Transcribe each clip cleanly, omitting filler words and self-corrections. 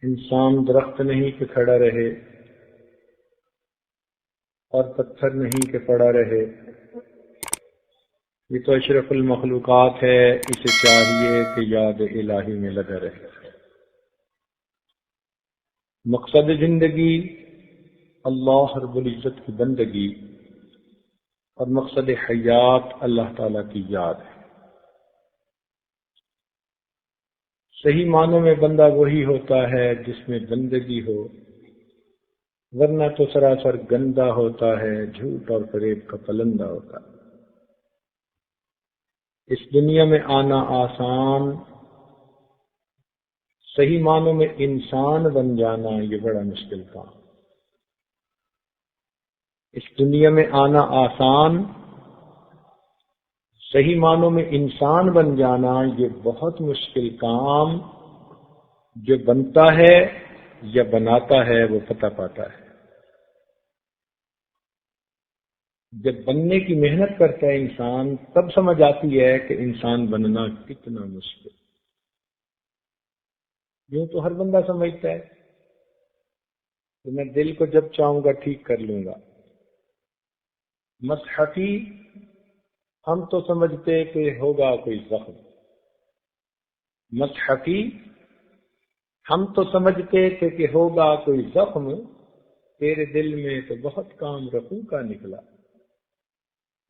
انسان درخت نہیں کہ کھڑا رہے اور پتھر نہیں کہ پڑا رہے، یہ تو اشرف المخلوقات ہے، اسے چاہیے کہ یاد الہی میں لگا رہے۔ مقصد زندگی اللہ رب العزت کی بندگی اور مقصد حیات اللہ تعالیٰ کی یاد ہے۔ صحیح معنوں میں بندہ وہی ہوتا ہے جس میں بندگی ہو، ورنہ تو سراسر گندا ہوتا ہے، جھوٹ اور فریب کا پلندہ ہوتا ہے۔ اس دنیا میں آنا آسان، صحیح معنوں میں انسان بن جانا یہ بڑا مشکل کام۔ اس دنیا میں آنا آسان، صحیح معنوں میں انسان بن جانا یہ بہت مشکل کام۔ جو بنتا ہے یا بناتا ہے وہ پتہ پاتا ہے۔ جب بننے کی محنت کرتا ہے انسان تب سمجھ آتی ہے کہ انسان بننا کتنا مشکل۔ یوں تو ہر بندہ سمجھتا ہے کہ میں دل کو جب چاہوں گا ٹھیک کر لوں گا۔ مسحقی ہم تو سمجھتے کہ ہوگا کوئی زخم، مسحقی ہم تو سمجھتے تھے کہ ہوگا کوئی زخم، تیرے دل میں تو بہت کام رفو کا نکلا۔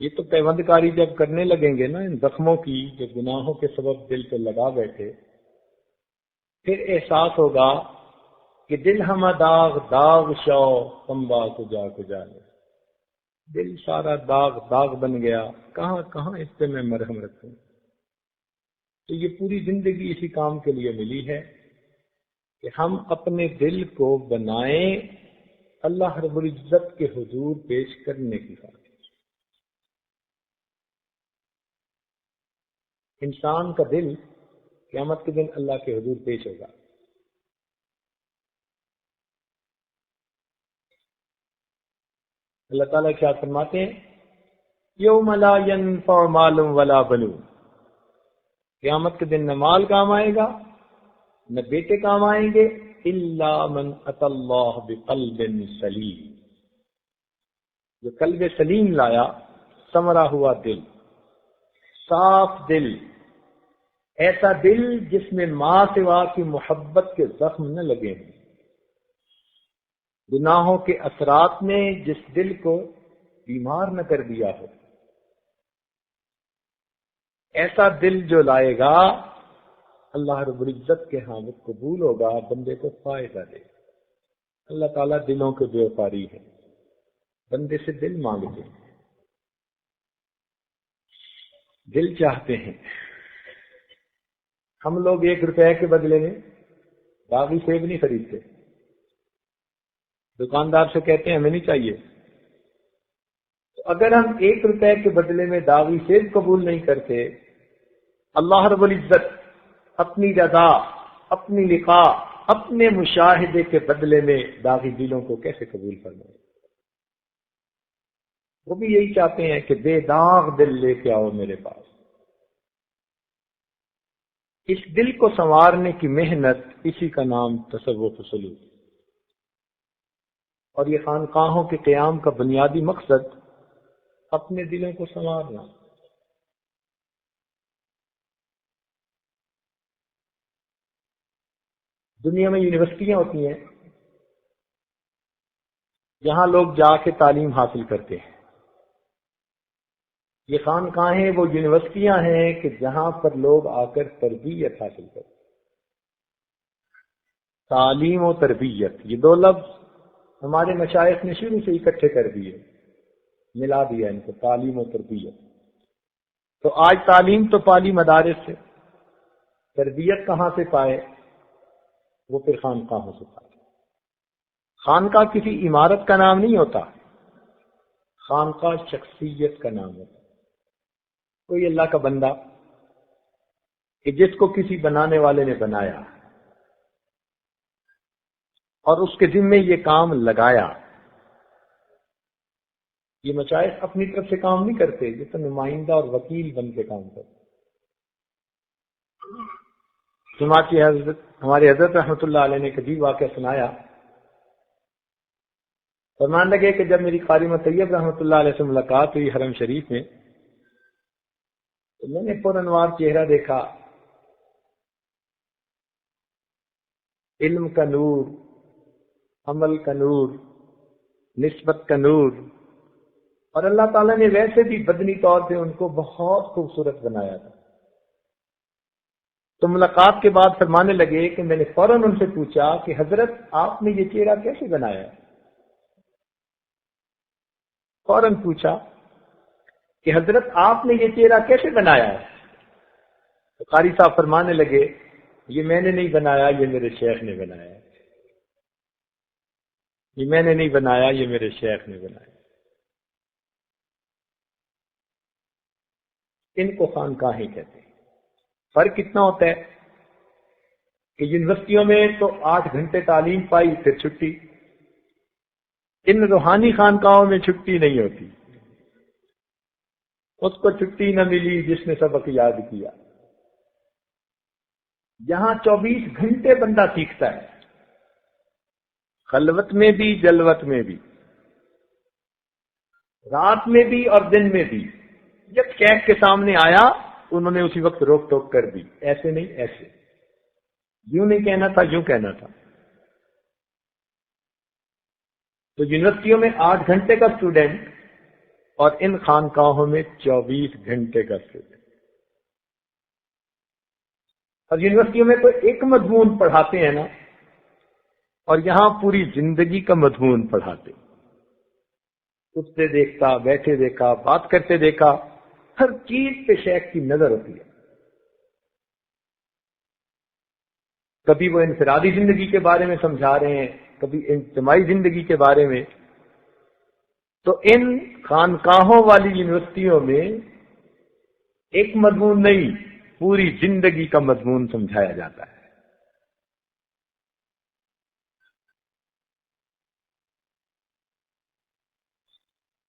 یہ تو پیوند کاری جب کرنے لگیں گے نا ان زخموں کی جو گناہوں کے سبب دل پہ لگا بیٹھے، پھر احساس ہوگا کہ دل ہمہ داغ داغ شو تمبا کجا لے۔ دل سارا داغ داغ بن گیا، کہاں کہاں اس پہ میں مرہم رکھوں۔ تو یہ پوری زندگی اسی کام کے لیے ملی ہے کہ ہم اپنے دل کو بنائیں اللہ رب العزت کے حضور پیش کرنے کی خاطر۔ انسان کا دل قیامت کے دن اللہ کے حضور پیش ہوگا۔ اللہ تعالیٰ کیا فرماتے ہیں؟ یوم لا ینفع مال ولا بنون، قیامت کے دن نہ مال کام آئے گا نہ بیٹے کام آئیں گے، الا من اتى اللہ بقلب سلیم، جو قلب سلیم لایا، ثمرہ ہوا دل، صاف دل، ایسا دل جس میں ماں سوا کی محبت کے زخم نہ لگے ہیں، گناہوں کے اثرات نے جس دل کو بیمار نہ کر دیا ہو، ایسا دل جو لائے گا اللہ رب العزت کے ہاں وہ قبول ہوگا، بندے کو فائدہ دے گا۔ اللہ تعالیٰ دلوں کے بیوپاری ہے، بندے سے دل مانگتے ہیں، دل چاہتے ہیں۔ ہم لوگ 1 روپے کے بدلے میں باغی سیب نہیں خریدتے، دکاندار سے کہتے ہیں ہمیں نہیں چاہیے۔ تو اگر ہم 1 روپے کے بدلے میں داغی سیب قبول نہیں کرتے، اللہ رب العزت اپنی رضا، اپنی لقاء، اپنے مشاہدے کے بدلے میں داغی دلوں کو کیسے قبول فرمائے؟ وہ بھی یہی چاہتے ہیں کہ بے داغ دل لے کے آؤ میرے پاس۔ اس دل کو سنوارنے کی محنت، اسی کا نام تصوف سلوک، اور یہ خانقاہوں کے قیام کا بنیادی مقصد اپنے دلوں کو سنوارنا۔ دنیا میں یونیورسٹیاں ہوتی ہیں جہاں لوگ جا کے تعلیم حاصل کرتے ہیں، یہ خانقاہیں وہ یونیورسٹیاں ہیں کہ جہاں پر لوگ آ کر تربیت حاصل کرتے ہیں۔ تعلیم و تربیت یہ 2 لفظ ہمارے مشائخ نے شروع سے اکٹھے کر دیے، ملا دیا ان کو، تعلیم و تربیت۔ تو آج تعلیم تو پالی مدارس سے، تربیت کہاں سے پائے؟ وہ پھر خانقاہوں سے پائے۔ خانقاہ کسی عمارت کا نام نہیں ہوتا، خانقاہ شخصیت کا نام ہوتا۔ کوئی اللہ کا بندہ کہ جس کو کسی بنانے والے نے بنایا اور اس کے ذمے یہ کام لگایا۔ یہ مشائخ اپنی طرف سے کام نہیں کرتے، یہ تو نمائندہ اور وکیل بن کے کام کرتے۔ چنانچہ ہمارے حضرت رحمۃ اللہ علیہ نے ایک عجیب واقعہ سنایا. فرمان لگے کہ جب میری قاری طیب رحمۃ اللہ علیہ سے ملاقات ہوئی حرم شریف میں، تو میں نے پرانوار چہرہ دیکھا، علم کا نور، عمل کا نور، نسبت کا نور، اور اللہ تعالیٰ نے ویسے بھی بدنی طور پہ ان کو بہت خوبصورت بنایا تھا. تو ملاقات کے بعد فرمانے لگے کہ میں نے فوراً ان سے پوچھا کہ حضرت آپ نے یہ چہرہ کیسے بنایا؟ فوراً پوچھا کہ حضرت آپ نے یہ چہرہ کیسے بنایا ہے؟ تو قاری صاحب فرمانے لگے یہ میں نے نہیں بنایا، یہ میرے شیخ نے بنایا. یہ میں نے نہیں بنایا، یہ میرے شیخ نے بنایا. ان کو خانقاہیں کہتے ہیں. فرق کتنا ہوتا ہے کہ یونیورسٹیوں میں تو 8 گھنٹے تعلیم پائی پھر چھٹی، ان روحانی خانقاہوں میں چھٹی نہیں ہوتی. اس کو چھٹی نہ ملی جس نے سبق یاد کیا. یہاں 24 گھنٹے بندہ سیکھتا ہے، خلوت میں بھی جلوت میں بھی، رات میں بھی اور دن میں بھی. جب شیخ کے سامنے آیا انہوں نے اسی وقت روک ٹوک کر دی، ایسے نہیں ایسے، یوں نہیں کہنا تھا، یوں کہنا تھا. تو یونیورسٹیوں میں 8 گھنٹے کا اسٹوڈنٹ اور ان خانقاہوں میں 24 گھنٹے کا اسٹوڈنٹ. اور یونیورسٹیوں میں تو ایک مضمون پڑھاتے ہیں نا، اور یہاں پوری زندگی کا مضمون پڑھاتے. اٹھتے دیکھتا، بیٹھے دیکھا، بات کرتے دیکھا، ہر چیز پہ شیخ کی نظر ہوتی ہے. کبھی وہ انفرادی زندگی کے بارے میں سمجھا رہے ہیں، کبھی اجتماعی زندگی کے بارے میں. تو ان خانقاہوں والی یونیورسٹیوں میں ایک مضمون نہیں، پوری زندگی کا مضمون سمجھایا جاتا ہے.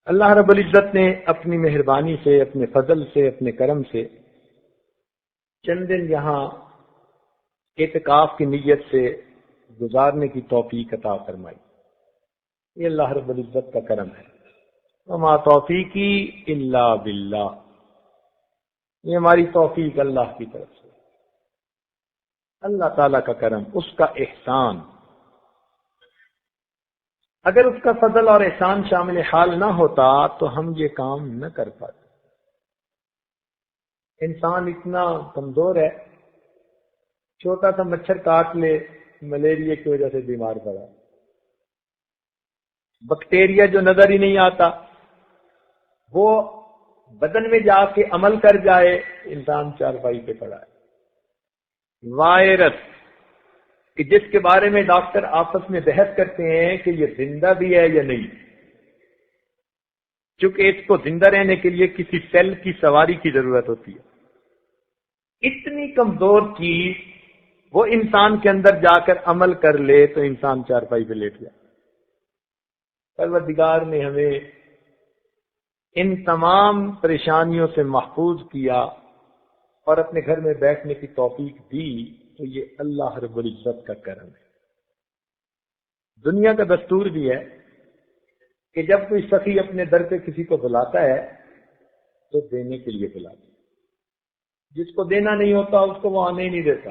اللہ رب العزت نے اپنی مہربانی سے، اپنے فضل سے، اپنے کرم سے چند دن یہاں اعتکاف کی نیت سے گزارنے کی توفیق عطا فرمائی. یہ اللہ رب العزت کا کرم ہے. وما توفیقی الا باللہ، یہ ہماری توفیق اللہ کی طرف سے، اللہ تعالی کا کرم، اس کا احسان. اگر اس کا فضل اور احسان شامل حال نہ ہوتا تو ہم یہ کام نہ کر پاتے. انسان اتنا کمزور ہے، چھوٹا سا مچھر کاٹ لے ملیریا کی وجہ سے بیمار پڑا، بیکٹیریا جو نظر ہی نہیں آتا وہ بدن میں جا کے عمل کر جائے، انسان چارپائی پہ پڑا ہے. وائرس کہ جس کے بارے میں ڈاکٹر آپس میں بحث کرتے ہیں کہ یہ زندہ بھی ہے یا نہیں، چونکہ اس کو زندہ رہنے کے لیے کسی سیل کی سواری کی ضرورت ہوتی ہے. اتنی کمزور چیز وہ انسان کے اندر جا کر عمل کر لے تو انسان چارپائی پہ لیٹ جائے. پروردگار نے ہمیں ان تمام پریشانیوں سے محفوظ کیا اور اپنے گھر میں بیٹھنے کی توفیق دی، تو یہ اللہ رب العزت کا کرم ہے. دنیا کا دستور بھی ہے کہ جب کوئی سخی اپنے در پہ کسی کو بلاتا ہے تو دینے کے لیے بلاتا ہے. جس کو دینا نہیں ہوتا اس کو وہ آنے ہی نہیں دیتا.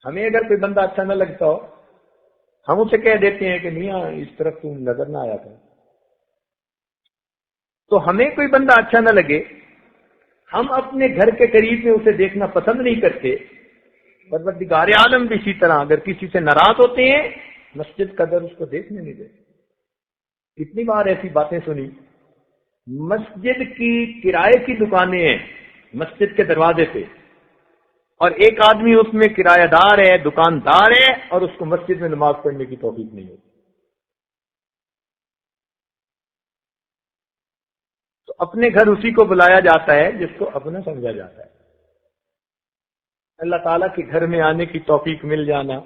ہمیں اگر کوئی بندہ اچھا نہ لگتا ہو ہم اسے کہہ دیتے ہیں کہ میاں اس طرف تم نظر نہ آیا تھا. تو ہمیں کوئی بندہ اچھا نہ لگے، ہم اپنے گھر کے قریب میں اسے دیکھنا پسند نہیں کرتے. پروردگار عالم بھی اسی طرح اگر کسی سے ناراض ہوتے ہیں مسجد کا در اس کو دیکھنے نہیں دیتے. کتنی بار ایسی باتیں سنی، مسجد کی کرائے کی دکانیں ہیں مسجد کے دروازے پہ، اور ایک آدمی اس میں کرایہ دار ہے، دکاندار ہے، اور اس کو مسجد میں نماز پڑھنے کی توفیق نہیں ہوتی. تو اپنے گھر اسی کو بلایا جاتا ہے جس کو اپنا سمجھا جاتا ہے. اللہ تعالیٰ کے گھر میں آنے کی توفیق مل جانا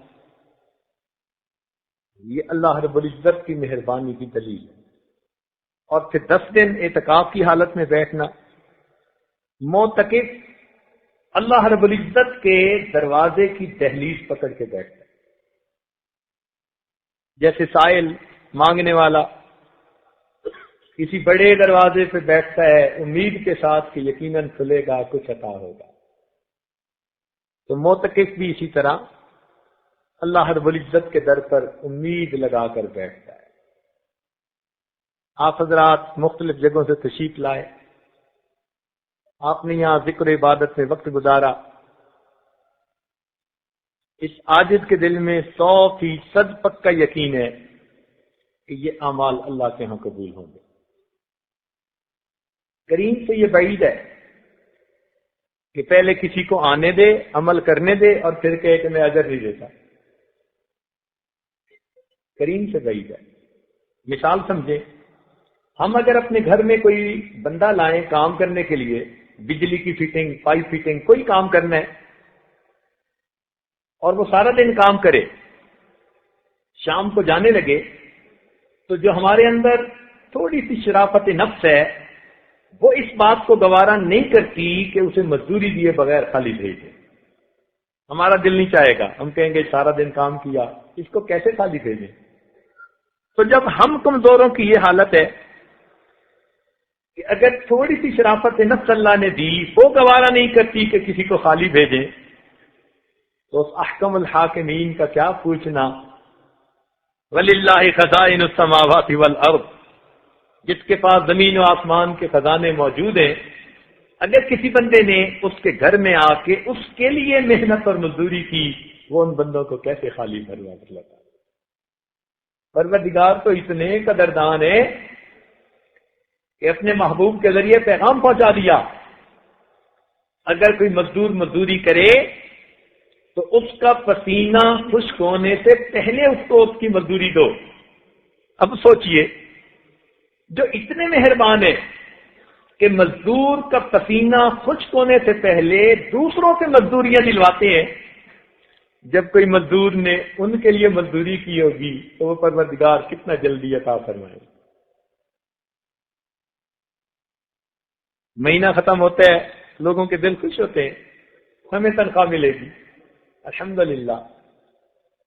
یہ اللہ رب العزت کی مہربانی کی دلیل ہے. اور پھر 10 دن اعتکاف کی حالت میں بیٹھنا، معتکف اللہ رب العزت کے دروازے کی دہلیز پکڑ کے بیٹھتا ہے، جیسے سائل مانگنے والا کسی بڑے دروازے پہ بیٹھتا ہے امید کے ساتھ کہ یقیناً کھلے گا، کچھ عطا ہوگا، تو معتکف بھی اسی طرح اللہ رب العزت کے در پر امید لگا کر بیٹھتا ہے۔ آپ حضرات مختلف جگہوں سے تشریف لائے، آپ نے یہاں ذکر و عبادت میں وقت گزارا، اس عاجز کے دل میں 100% پکا یقین ہے کہ یہ اعمال اللہ کے ہاں قبول ہوں گے۔ کریم سے یہ بعید ہے کہ پہلے کسی کو آنے دے، عمل کرنے دے، اور پھر کہے کہ میں اجر نہیں دیتا۔ کریم سے بعید ہے۔ مثال سمجھیں، ہم اگر اپنے گھر میں کوئی بندہ لائیں کام کرنے کے لیے، بجلی کی فٹنگ، پائپ فٹنگ، کوئی کام کرنا ہے، اور وہ سارا دن کام کرے، شام کو جانے لگے، تو جو ہمارے اندر تھوڑی سی شرافت نفس ہے وہ اس بات کو گوارا نہیں کرتی کہ اسے مزدوری دیے بغیر خالی بھیجے۔ ہمارا دل نہیں چاہے گا، ہم کہیں گے سارا دن کام کیا، اس کو کیسے خالی بھیجیں؟ تو جب ہم کمزوروں کی یہ حالت ہے کہ اگر تھوڑی سی شرافت نفس اللہ نے دی، وہ گوارا نہیں کرتی کہ کسی کو خالی بھیجیں، تو اس احکم الحاکمین کا کیا پوچھنا۔ وَلِلَّهِ خَزَائِنُ السَّمَاوَاتِ وَالْأَرْضِ، جس کے پاس زمین و آسمان کے خزانے موجود ہیں، اگر کسی بندے نے اس کے گھر میں آ کے اس کے لیے محنت اور مزدوری کی، وہ ان بندوں کو کیسے خالی بھروا کر لگا۔ پروردگار تو اتنے قدردان ہے کہ اپنے محبوب کے ذریعے پیغام پہنچا دیا، اگر کوئی مزدور مزدوری کرے تو اس کا پسینہ خشک ہونے سے پہلے اس کو اس کی مزدوری دو۔ اب سوچئے، جو اتنے مہربان ہے کہ مزدور کا پسینہ خشک ہونے سے پہلے دوسروں سے مزدوریاں دلواتے ہیں، جب کوئی مزدور نے ان کے لیے مزدوری کی ہوگی تو وہ پروردگار کتنا جلدی عطا فرمائے۔ مہینہ ختم ہوتا ہے، لوگوں کے دل خوش ہوتے ہیں، ہمیں تنخواہ ملے گی، الحمدللہ۔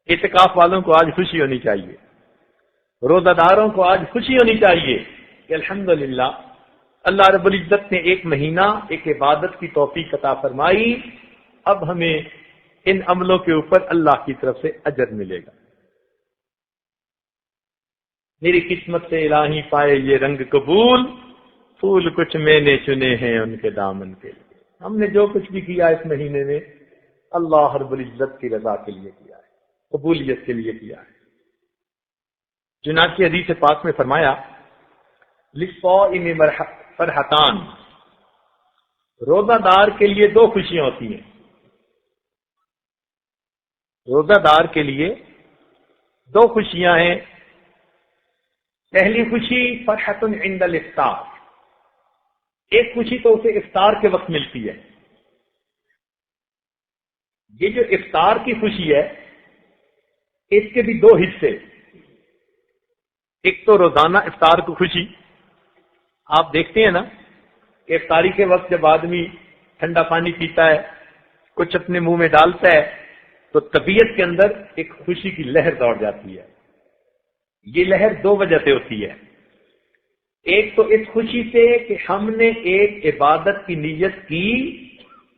اعتکاف والوں کو آج خوشی ہونی چاہیے، روزہ داروں کو آج خوشی ہونی چاہیے کہ الحمدللہ اللہ رب العزت نے ایک مہینہ ایک عبادت کی توفیق عطا فرمائی، اب ہمیں ان عملوں کے اوپر اللہ کی طرف سے اجر ملے گا۔ میری قسمت سے الہی پائے یہ رنگ قبول، پھول کچھ میں نے چنے ہیں ان کے دامن کے لیے۔ ہم نے جو کچھ بھی کیا اس مہینے میں اللہ رب العزت کی رضا کے لیے کیا ہے، قبولیت کے لیے کیا ہے۔ چنانچہ حدیث پاک میں فرمایا، للصائم فرحتان، روزہ دار کے لیے دو خوشیاں ہوتی ہیں۔ روزہ دار کے لیے دو خوشیاں ہیں۔ پہلی خوشی فرحت عند الافطار، ایک خوشی تو اسے افطار کے وقت ملتی ہے۔ یہ جو افطار کی خوشی ہے اس کے بھی دو حصے، ایک تو روزانہ افطار کی خوشی، آپ دیکھتے ہیں نا کہ افطاری کے وقت جب آدمی ٹھنڈا پانی پیتا ہے، کچھ اپنے منہ میں ڈالتا ہے، تو طبیعت کے اندر ایک خوشی کی لہر دوڑ جاتی ہے۔ یہ لہر دو وجہ سے ہوتی ہے، ایک تو اس خوشی سے کہ ہم نے ایک عبادت کی نیت کی،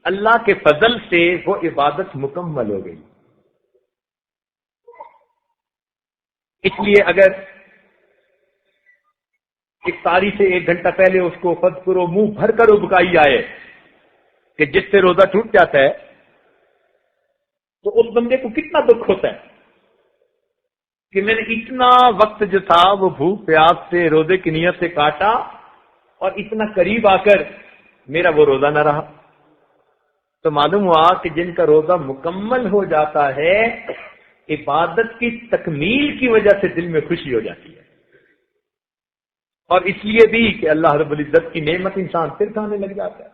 اللہ کے فضل سے وہ عبادت مکمل ہو گئی۔ اس لیے اگر افطاری سے ایک گھنٹہ پہلے اس کو فذکروا منہ بھر کر ابکائی آئے کہ جس سے روزہ ٹوٹ جاتا ہے، تو اس بندے کو کتنا دکھ ہوتا ہے کہ میں نے اتنا وقت جو تھا وہ بھوک پیاس سے روزے کی نیت سے کاٹا اور اتنا قریب آ کر میرا وہ روزہ نہ رہا۔ تو معلوم ہوا کہ جن کا روزہ مکمل ہو جاتا ہے، عبادت کی تکمیل کی وجہ سے دل میں خوشی ہو جاتی ہے، اور اس لیے بھی کہ اللہ رب العزت کی نعمت انسان پھر کھانے لگ جاتا ہے۔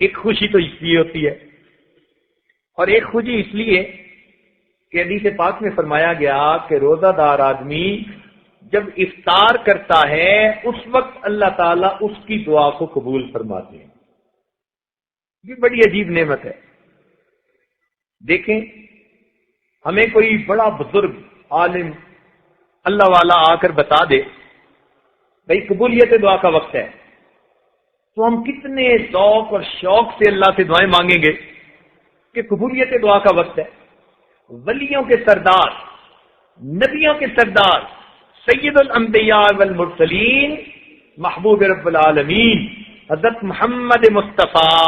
ایک خوشی تو اس لیے ہوتی ہے، اور ایک خوشی اس لیے کہ حدیث پاک میں فرمایا گیا کہ روزہ دار آدمی جب افطار کرتا ہے اس وقت اللہ تعالیٰ اس کی دعا کو قبول فرماتے ہیں۔ یہ بڑی عجیب نعمت ہے. دیکھیں ہمیں کوئی بڑا بزرگ عالم اللہ والا آ کر بتا دے بھائی قبولیت دعا کا وقت ہے، تو ہم کتنے ذوق اور شوق سے اللہ سے دعائیں مانگیں گے کہ قبولیت دعا کا وقت ہے. ولیوں کے سردار، نبیوں کے سردار، سید الانبیاء والمرسلین، محبوب رب العالمین حضرت محمد مصطفیٰ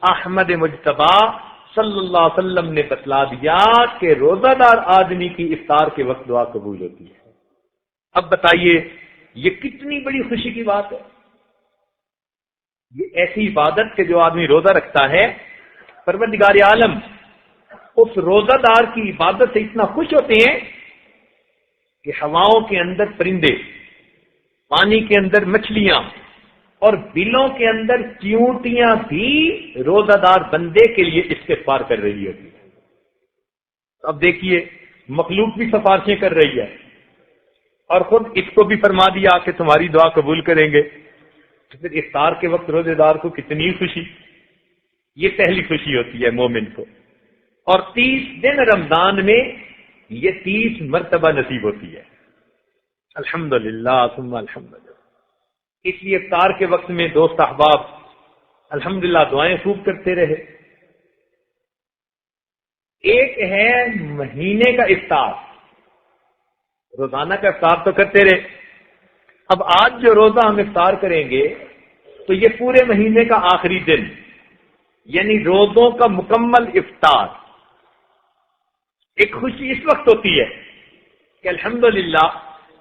احمد مجتبی صلی اللہ علیہ وسلم نے بتلا دیا کہ روزہ دار آدمی کی افطار کے وقت دعا قبول ہوتی ہے. اب بتائیے یہ کتنی بڑی خوشی کی بات ہے. یہ ایسی عبادت کہ جو آدمی روزہ رکھتا ہے، پروردگار عالم اس روزہ دار کی عبادت سے اتنا خوش ہوتے ہیں کہ ہواؤں کے اندر پرندے، پانی کے اندر مچھلیاں اور بلوں کے اندر چیونٹیاں بھی روزہ دار بندے کے لیے استغفار کر رہی ہوتی ہے. اب دیکھیے مخلوق بھی سفارشیں کر رہی ہے اور خود اس کو بھی فرما دیا کہ تمہاری دعا قبول کریں گے. تو پھر افطار کے وقت روزے دار کو کتنی خوشی. یہ پہلی خوشی ہوتی ہے مومن کو. اور 30 دن رمضان میں یہ 30 مرتبہ نصیب ہوتی ہے. الحمدللہ ثم الحمدللہ. اس لیے افطار کے وقت میں دوست احباب الحمدللہ دعائیں خوب کرتے رہے. ایک ہے مہینے کا افطار، روزانہ کا افطار تو کرتے رہے. اب آج جو روزہ ہم افطار کریں گے تو یہ پورے مہینے کا آخری دن، یعنی روزوں کا مکمل افطار. ایک خوشی اس وقت ہوتی ہے کہ الحمدللہ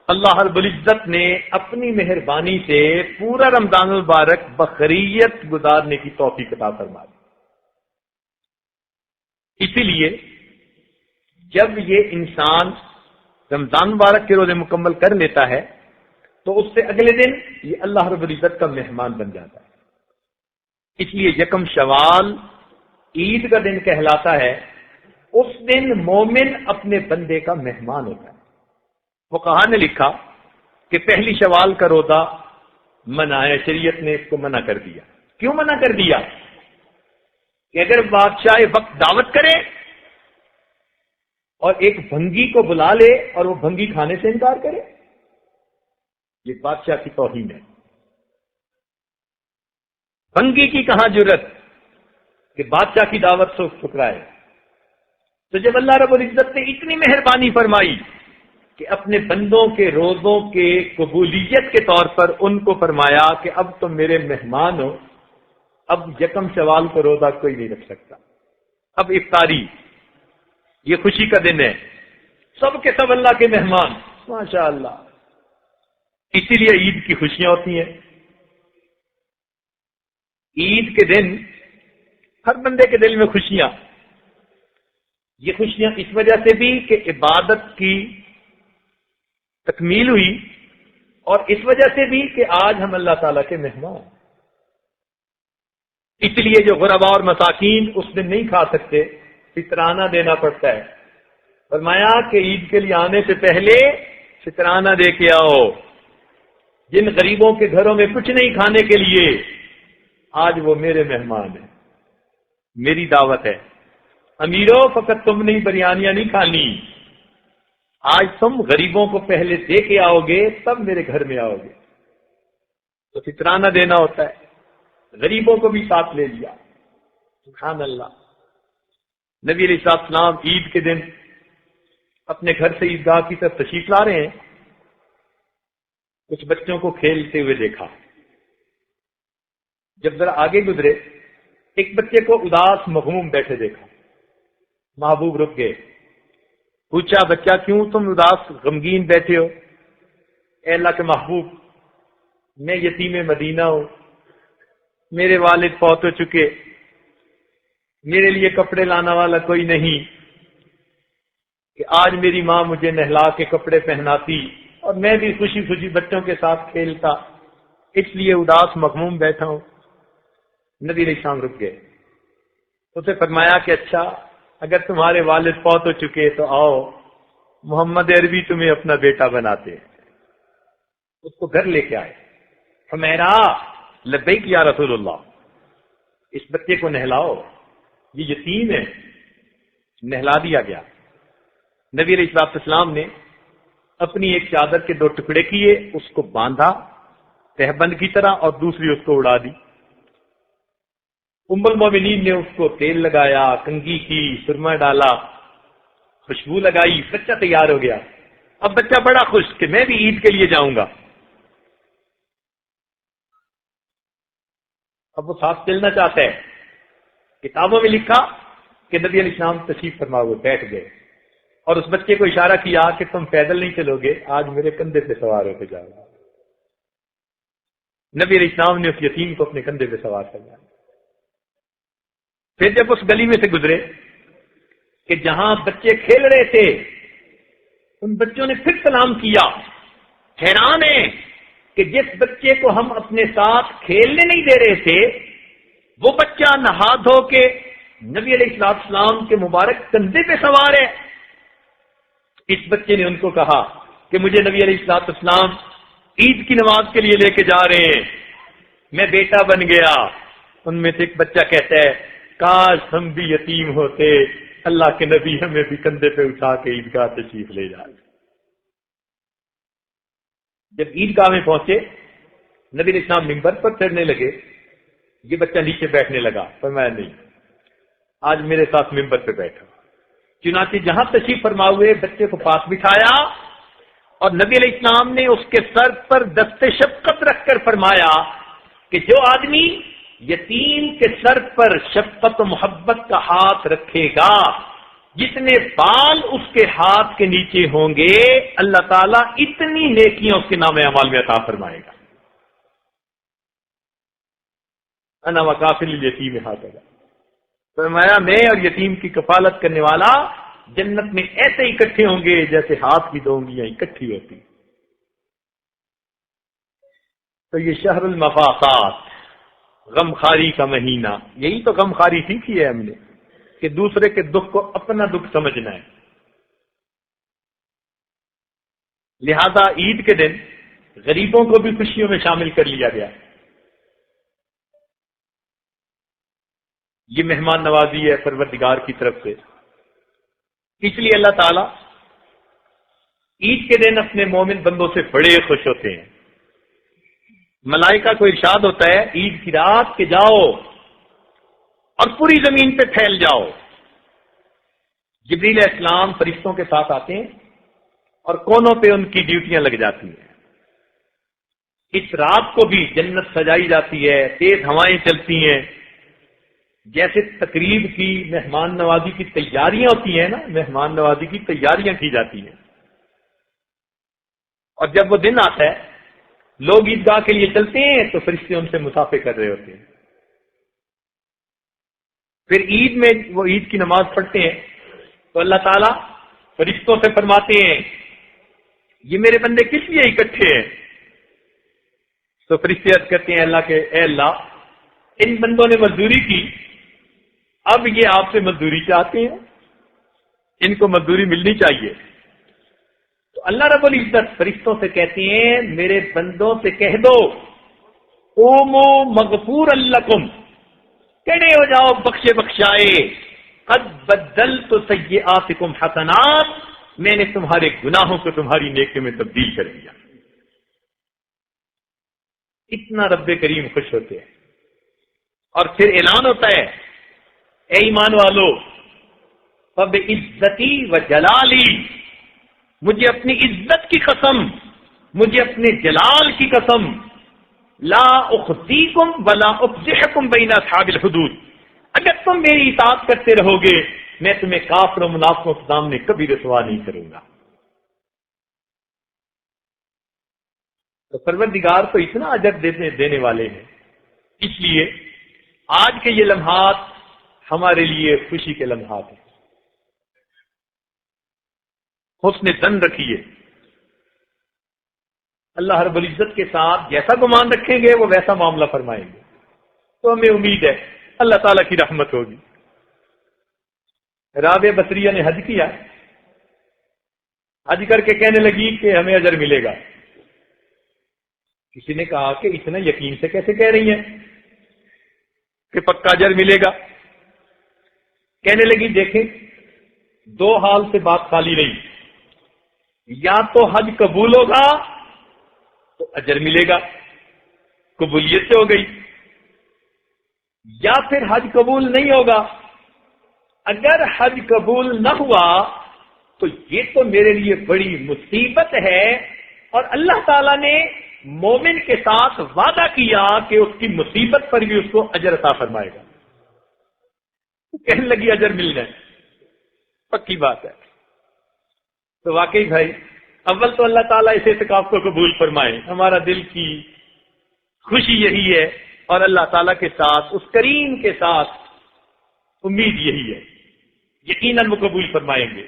اللہ رب العزت نے اپنی مہربانی سے پورا رمضان المبارک بخیریت گزارنے کی توفیق عطا فرما دی. اسی لیے جب یہ انسان رمضان مبارک کے روزے مکمل کر لیتا ہے تو اس سے اگلے دن یہ اللہ رب العزت کا مہمان بن جاتا ہے. اس لیے یکم شوال عید کا دن کہلاتا ہے. اس دن مومن اپنے بندے کا مہمان ہوتا ہے. فقہا نے لکھا کہ پہلی شوال کا روزہ منع ہے، شریعت نے اس کو منع کر دیا. کیوں منع کر دیا؟ کہ اگر بادشاہ وقت دعوت کرے اور ایک بھنگی کو بلا لے اور وہ بھنگی کھانے سے انکار کرے، یہ بادشاہ کی توہین ہے. بھنگی کی کہاں جرت کہ بادشاہ کی دعوت سے ٹھکرائے. تو جب اللہ رب العزت نے اتنی مہربانی فرمائی کہ اپنے بندوں کے روزوں کے قبولیت کے طور پر ان کو فرمایا کہ اب تم میرے مہمان ہو، اب یکم شوال کو روزہ کوئی نہیں رکھ سکتا. اب افطاری یہ خوشی کا دن ہے، سب کے سب اللہ کے مہمان ماشاء اللہ. اسی لیے عید کی خوشیاں ہوتی ہیں. عید کے دن ہر بندے کے دل میں خوشیاں. یہ خوشیاں اس وجہ سے بھی کہ عبادت کی تکمیل ہوئی اور اس وجہ سے بھی کہ آج ہم اللہ تعالیٰ کے مہمان. اس لیے جو غرباء اور مساکین اس دن نہیں کھا سکتے، فطرانہ دینا پڑتا ہے. فرمایا کہ عید کے لیے آنے سے پہلے فطرانہ دے کے آؤ. جن غریبوں کے گھروں میں کچھ نہیں کھانے کے لیے، آج وہ میرے مہمان ہیں، میری دعوت ہے. امیروں فقط تم نے بریانیاں نہیں کھانی، آج تم غریبوں کو پہلے دے کے آؤ گے تب میرے گھر میں آؤ گے. تو فطرانہ دینا ہوتا ہے. غریبوں کو بھی ساتھ لے لیا. سبحان اللہ. نبی علیہ السلام عید کے دن اپنے گھر سے عیدگاہ کی طرف تشریف لا رہے ہیں. کچھ بچوں کو کھیلتے ہوئے دیکھا. جب ذرا آگے گزرے ایک بچے کو اداس مغموم بیٹھے دیکھا. محبوب رک گئے. پوچھا بچہ کیوں تم اداس غمگین بیٹھے ہو؟ اے اللہ کے محبوب، میں یتیم مدینہ ہوں، میرے والد فوت ہو چکے، میرے لیے کپڑے لانا والا کوئی نہیں کہ آج میری ماں مجھے نہلا کے کپڑے پہناتی اور میں بھی خوشی خوشی بچوں کے ساتھ کھیلتا، اس لیے اداس مغموم بیٹھا ہوں. نبی علیہ السلام رک گئے. اسے فرمایا کہ اچھا اگر تمہارے والد فوت ہو چکے تو آؤ، محمد عربی تمہیں اپنا بیٹا بناتے ہیں. اس کو گھر لے کے آئے. فرمایا لبیک یا رسول اللہ. اس بچے کو نہلاؤ، یہ یتیم ہے۔ نہلا دیا گیا۔ نبی علیہ الصلوۃ والسلام نے اپنی ایک چادر کے 2 ٹکڑے کیے، اس کو باندھا تہبند کی طرح اور دوسری اس کو اڑا دی۔ ام المومنین نے اس کو تیل لگایا، کنگھی کی، سرما ڈالا، خوشبو لگائی، بچہ تیار ہو گیا۔ اب بچہ بڑا خوش کہ میں بھی عید کے لیے جاؤں گا۔ اب وہ ساتھ چلنا چاہتا ہے۔ کتابوں میں لکھا کہ نبی علیہ السلام تشریف فرما ہوئے بیٹھ گئے اور اس بچے کو اشارہ کیا کہ تم پیدل نہیں چلو گے، آج میرے کندھے پہ سوار ہو کے جاؤ گے۔ نبی علیہ السلام نے اس یتیم کو اپنے کندھے پہ سوار کروایا۔ پھر جب اس گلی میں سے گزرے کہ جہاں بچے کھیل رہے تھے، ان بچوں نے پھر سلام کیا۔ حیران ہے کہ جس بچے کو ہم اپنے ساتھ کھیلنے نہیں دے رہے تھے، وہ بچہ نہا دھو کے نبی علیہ السلام کے مبارک کندھے پہ سوار ہے۔ اس بچے نے ان کو کہا کہ مجھے نبی علیہ السلام عید کی نماز کے لیے لے کے جا رہے ہیں، میں بیٹا بن گیا۔ ان میں سے ایک بچہ کہتا ہے کاش ہم بھی یتیم ہوتے، اللہ کے نبی ہمیں بھی کندھے پہ اٹھا کے عیدگاہ تشریف لے جائے۔ جب عیدگاہ میں پہنچے، نبی علیہ السلام منبر پر چڑھنے لگے، یہ بچہ نیچے بیٹھنے لگا، فرمایا نہیں، آج میرے ساتھ منبر پہ بیٹھا۔ چنانچہ جہاں تشریف فرما ہوئے بچے کو پاس بٹھایا اور نبی علیہ السلام نے اس کے سر پر دست شفقت رکھ کر فرمایا کہ جو آدمی یتیم کے سر پر شفقت و محبت کا ہاتھ رکھے گا، جتنے بال اس کے ہاتھ کے نیچے ہوں گے، اللہ تعالیٰ اتنی نیکیاں اس کے نام اعمال میں عطا فرمائے گا۔ انا وکافل الیتیم ہاکذا، فرمایا میں اور یتیم کی کفالت کرنے والا جنت میں ایسے اکٹھے ہوں گے جیسے ہاتھ کی 2 انگلیاں اکٹھی ہوتی۔ تو یہ شہر المفاقات، غم خاری کا مہینہ، یہی تو غم خاری سیکھی ہے ہم نے کہ دوسرے کے دکھ کو اپنا دکھ سمجھنا ہے۔ لہذا عید کے دن غریبوں کو بھی خوشیوں میں شامل کر لیا گیا۔ یہ مہمان نوازی ہے پروردگار کی طرف سے، اس لیے اللہ تعالیٰ عید کے دن اپنے مومن بندوں سے بڑے خوش ہوتے ہیں۔ ملائکہ کو ارشاد ہوتا ہے عید کی رات کے جاؤ اور پوری زمین پہ پھیل جاؤ۔ جبریل علیہ السلام فرشتوں کے ساتھ آتے ہیں اور کونوں پہ ان کی ڈیوٹیاں لگ جاتی ہیں۔ اس رات کو بھی جنت سجائی جاتی ہے، تیز ہوائیں چلتی ہیں، جیسے تقریب کی مہمان نوازی کی تیاریاں ہوتی ہیں نا، مہمان نوازی کی تیاریاں کی جاتی ہیں۔ اور جب وہ دن آتا ہے، لوگ عیدگاہ کے لیے چلتے ہیں تو فرشتے ان سے مسافے کر رہے ہوتے ہیں۔ پھر عید میں وہ عید کی نماز پڑھتے ہیں تو اللہ تعالیٰ فرشتوں سے فرماتے ہیں یہ میرے بندے کس لیے اکٹھے ہیں؟ تو فرشتے عرض کرتے ہیں اللہ کے اے اللہ، ان بندوں نے مزدوری کی، اب یہ آپ سے مزدوری چاہتے ہیں، ان کو مزدوری ملنی چاہیے۔ تو اللہ رب العزت فرشتوں سے کہتے ہیں میرے بندوں سے کہہ دو قوموا مغفور لکم، کھڑے ہو جاؤ بخشے بخشائے، قد بدلت سیئاتکم حسنات، میں نے تمہارے گناہوں کو تمہاری نیکی میں تبدیل کر دیا۔ اتنا رب کریم خوش ہوتے ہیں۔ اور پھر اعلان ہوتا ہے اے ایمان والو، فبعزتی وجلالی، مجھے اپنی عزت کی قسم، مجھے اپنے جلال کی قسم، لا اخزیکم ولا افضحکم بین اصحاب الحدود، اگر تم میری اطاعت کرتے رہو گے میں تمہیں کافر و منافقوں کے سامنے کبھی رسوا نہیں کروں گا۔ تو پروردگار تو اتنا اجر دینے والے ہیں، اس لیے آج کے یہ لمحات ہمارے لیے خوشی کے لمحات ہیں۔ حسن ظن رکھیے، اللہ رب العزت کے ساتھ جیسا گمان رکھیں گے وہ ویسا معاملہ فرمائیں گے۔ تو ہمیں امید ہے اللہ تعالیٰ کی رحمت ہوگی۔ رابعہ بصریہ نے حج کیا، حج کر کے کہنے لگی کہ ہمیں اجر ملے گا۔ کسی نے کہا کہ اتنا یقین سے کیسے کہہ رہی ہیں؟ کہ پکا اجر ملے گا؟ کہنے لگی دیکھیں دو حال سے بات خالی رہی، یا تو حج قبول ہوگا تو اجر ملے گا، قبولیت سے ہو گئی، یا پھر حج قبول نہیں ہوگا۔ اگر حج قبول نہ ہوا تو یہ تو میرے لیے بڑی مصیبت ہے، اور اللہ تعالیٰ نے مومن کے ساتھ وعدہ کیا کہ اس کی مصیبت پر بھی اس کو اجر عطا فرمائے گا۔ کہنے لگی اجر ملنا ہے، پکی بات ہے۔ تو واقعی بھائی اول تو اللہ تعالیٰ اس اعتکاف کو قبول فرمائے، ہمارا دل کی خوشی یہی ہے، اور اللہ تعالیٰ کے ساتھ اس کریم کے ساتھ امید یہی ہے، یقیناً وہ قبول فرمائیں گے۔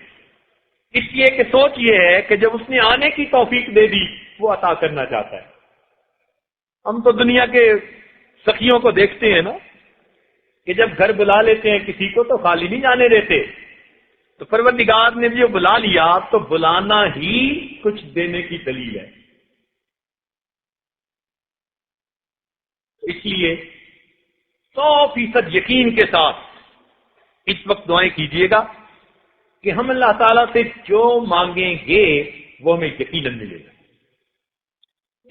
اس لیے کہ سوچ یہ ہے کہ جب اس نے آنے کی توفیق دے دی وہ عطا کرنا چاہتا ہے۔ ہم تو دنیا کے سخیوں کو دیکھتے ہیں نا کہ جب گھر بلا لیتے ہیں کسی کو تو خالی نہیں جانے دیتے، تو پروردگار نے بھی بلا لیا تو بلانا ہی کچھ دینے کی دلیل ہے۔ اس لیے 100% یقین کے ساتھ اس وقت دعائیں کیجیے گا کہ ہم اللہ تعالیٰ سے جو مانگیں گے وہ ہمیں یقیناً ملے گا۔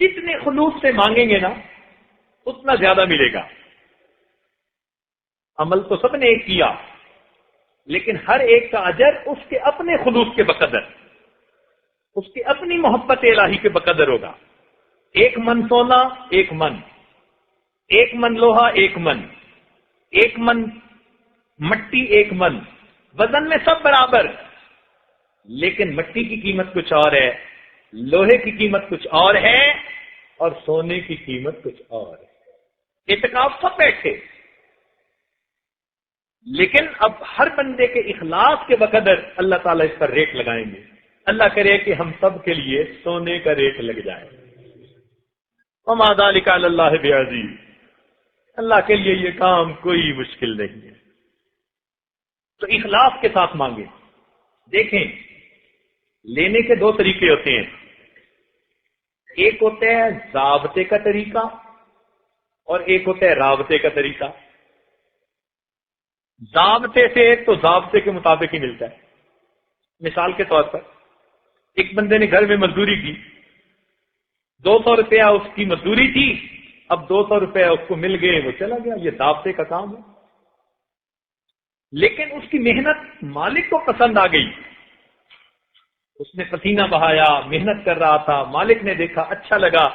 جتنے خلوص سے مانگیں گے نا اتنا زیادہ ملے گا۔ عمل تو سب نے ایک کیا، لیکن ہر ایک کا اجر اس کے اپنے خلوص کے بقدر، اس کی اپنی محبت الہی کے بقدر ہوگا۔ 1 من سونا 1 من، 1 من لوہا 1 من، 1 من مٹی 1 من، وزن میں سب برابر، لیکن مٹی کی قیمت کچھ اور ہے، لوہے کی قیمت کچھ اور ہے، اور سونے کی قیمت کچھ اور ہے۔ اعتکاف سب بیٹھے، لیکن اب ہر بندے کے اخلاص کے بقدر اللہ تعالیٰ اس پر ریٹ لگائیں گے۔ اللہ کرے کہ ہم سب کے لیے سونے کا ریٹ لگ جائے۔ وما ذلک علی اللہ بعزیز، اللہ کے لیے یہ کام کوئی مشکل نہیں ہے۔ تو اخلاص کے ساتھ مانگیں۔ دیکھیں لینے کے 2 طریقے ہوتے ہیں، ایک ہوتا ہے ضابطے کا طریقہ اور ایک ہوتا ہے رابطے کا طریقہ۔ ضابطے سے تو ضابطے کے مطابق ہی ملتا ہے۔ مثال کے طور پر ایک بندے نے گھر میں مزدوری کی، 200 روپیہ اس کی مزدوری تھی، اب 200 روپیہ اس کو مل گئے، وہ چلا گیا، یہ ضابطے کا کام ہے۔ لیکن اس کی محنت مالک کو پسند آ گئی، اس نے پسینہ بہایا، محنت کر رہا تھا، مالک نے دیکھا اچھا لگا،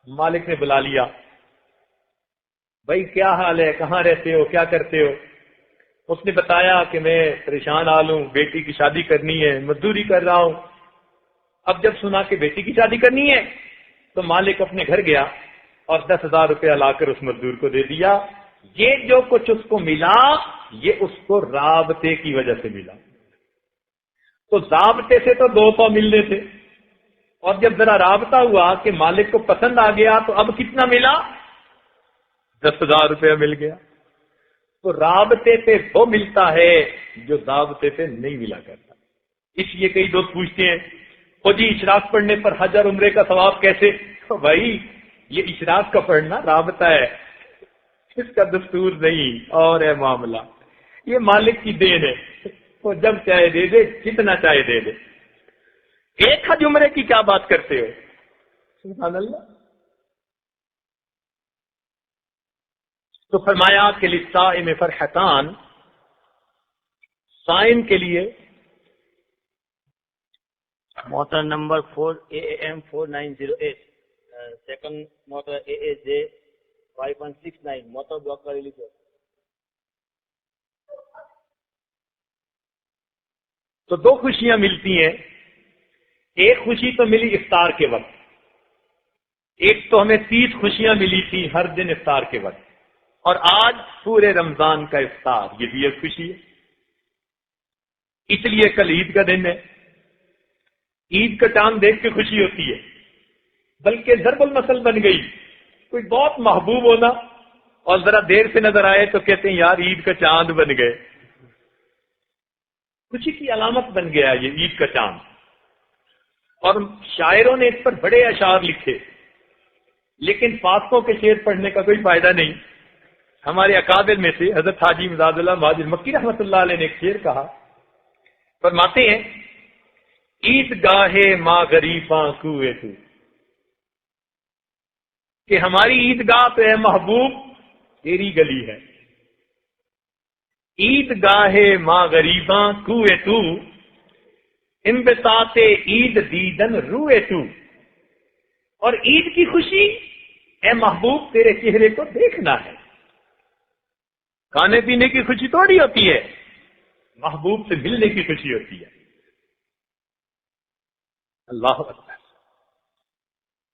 مالک نے بلا لیا، بھائی کیا حال ہے، کہاں رہتے ہو، کیا کرتے ہو؟ اس نے بتایا کہ میں پریشان حال ہوں، بیٹی کی شادی کرنی ہے، مزدوری کر رہا ہوں۔ اب جب سنا کہ بیٹی کی شادی کرنی ہے تو مالک اپنے گھر گیا اور 10,000 روپیہ لا کر اس مزدور کو دے دیا۔ یہ جو کچھ اس کو ملا یہ اس کو رابطے کی وجہ سے ملا۔ تو ضابطے سے تو 200 ملنے تھے، اور جب ذرا رابطہ ہوا کہ مالک کو پسند آ گیا تو اب کتنا ملا؟ 10,000 روپیہ مل گیا۔ تو رابطے پہ وہ ملتا ہے جو ضابطے پہ نہیں ملا کرتا۔ اس لیے کئی دوست پوچھتے ہیں او جی اشراق پڑھنے پر حج اور عمرے کا ثواب کیسے؟ تو بھائی یہ اشراق کا پڑھنا رابطہ ہے، اس کا دستور نہیں، اور ہے معاملہ، یہ مالک کی دین ہے، وہ جب چاہے دے دے، جتنا چاہے دے دے۔ ایک حج عمرے کی کیا بات کرتے ہو؟ سبحان اللہ۔ تو فرمایا کہ للصائم فرحتان، صائم کے لیے motor number 4AM 4908 second motor AAJ 5169 motor block کا ریلیز ہے۔ تو 2 خوشیاں ملتی ہیں، ایک خوشی تو ملی افطار کے وقت، ایک تو ہمیں 30 خوشیاں ملی تھی ہر دن افطار کے وقت، اور آج پورے رمضان کا افطار، یہ بھی ایک خوشی ہے۔ اس لیے کل عید کا دن ہے، عید کا چاند دیکھ کے خوشی ہوتی ہے، بلکہ ضرب المثل بن گئی، کوئی بہت محبوب ہونا اور ذرا دیر سے نظر آئے تو کہتے ہیں یار عید کا چاند بن گئے، خوشی کی علامت بن گیا یہ عید کا چاند۔ اور شاعروں نے اس پر بڑے اشعار لکھے، لیکن فاتحوں کے شعر پڑھنے کا کوئی فائدہ نہیں، ہمارے اکابر میں سے حضرت حاجی مزاد اللہ مہاجر مکی رحمۃ اللہ علیہ نے ایک شعر کہا، فرماتے ہیں عید گاہے ماں غریباں کوئے تو، کہ ہماری عیدگاہ تو اے محبوب تیری گلی ہے، عید گاہے ماں غریباں کوئے تو، انبساط عید دیدن روئے تو، اور عید کی خوشی اے محبوب تیرے چہرے کو دیکھنا ہے، کھانے پینے کی خوشی تھوڑی ہوتی ہے، محبوب سے ملنے کی خوشی ہوتی ہے۔ اللہ اکبر۔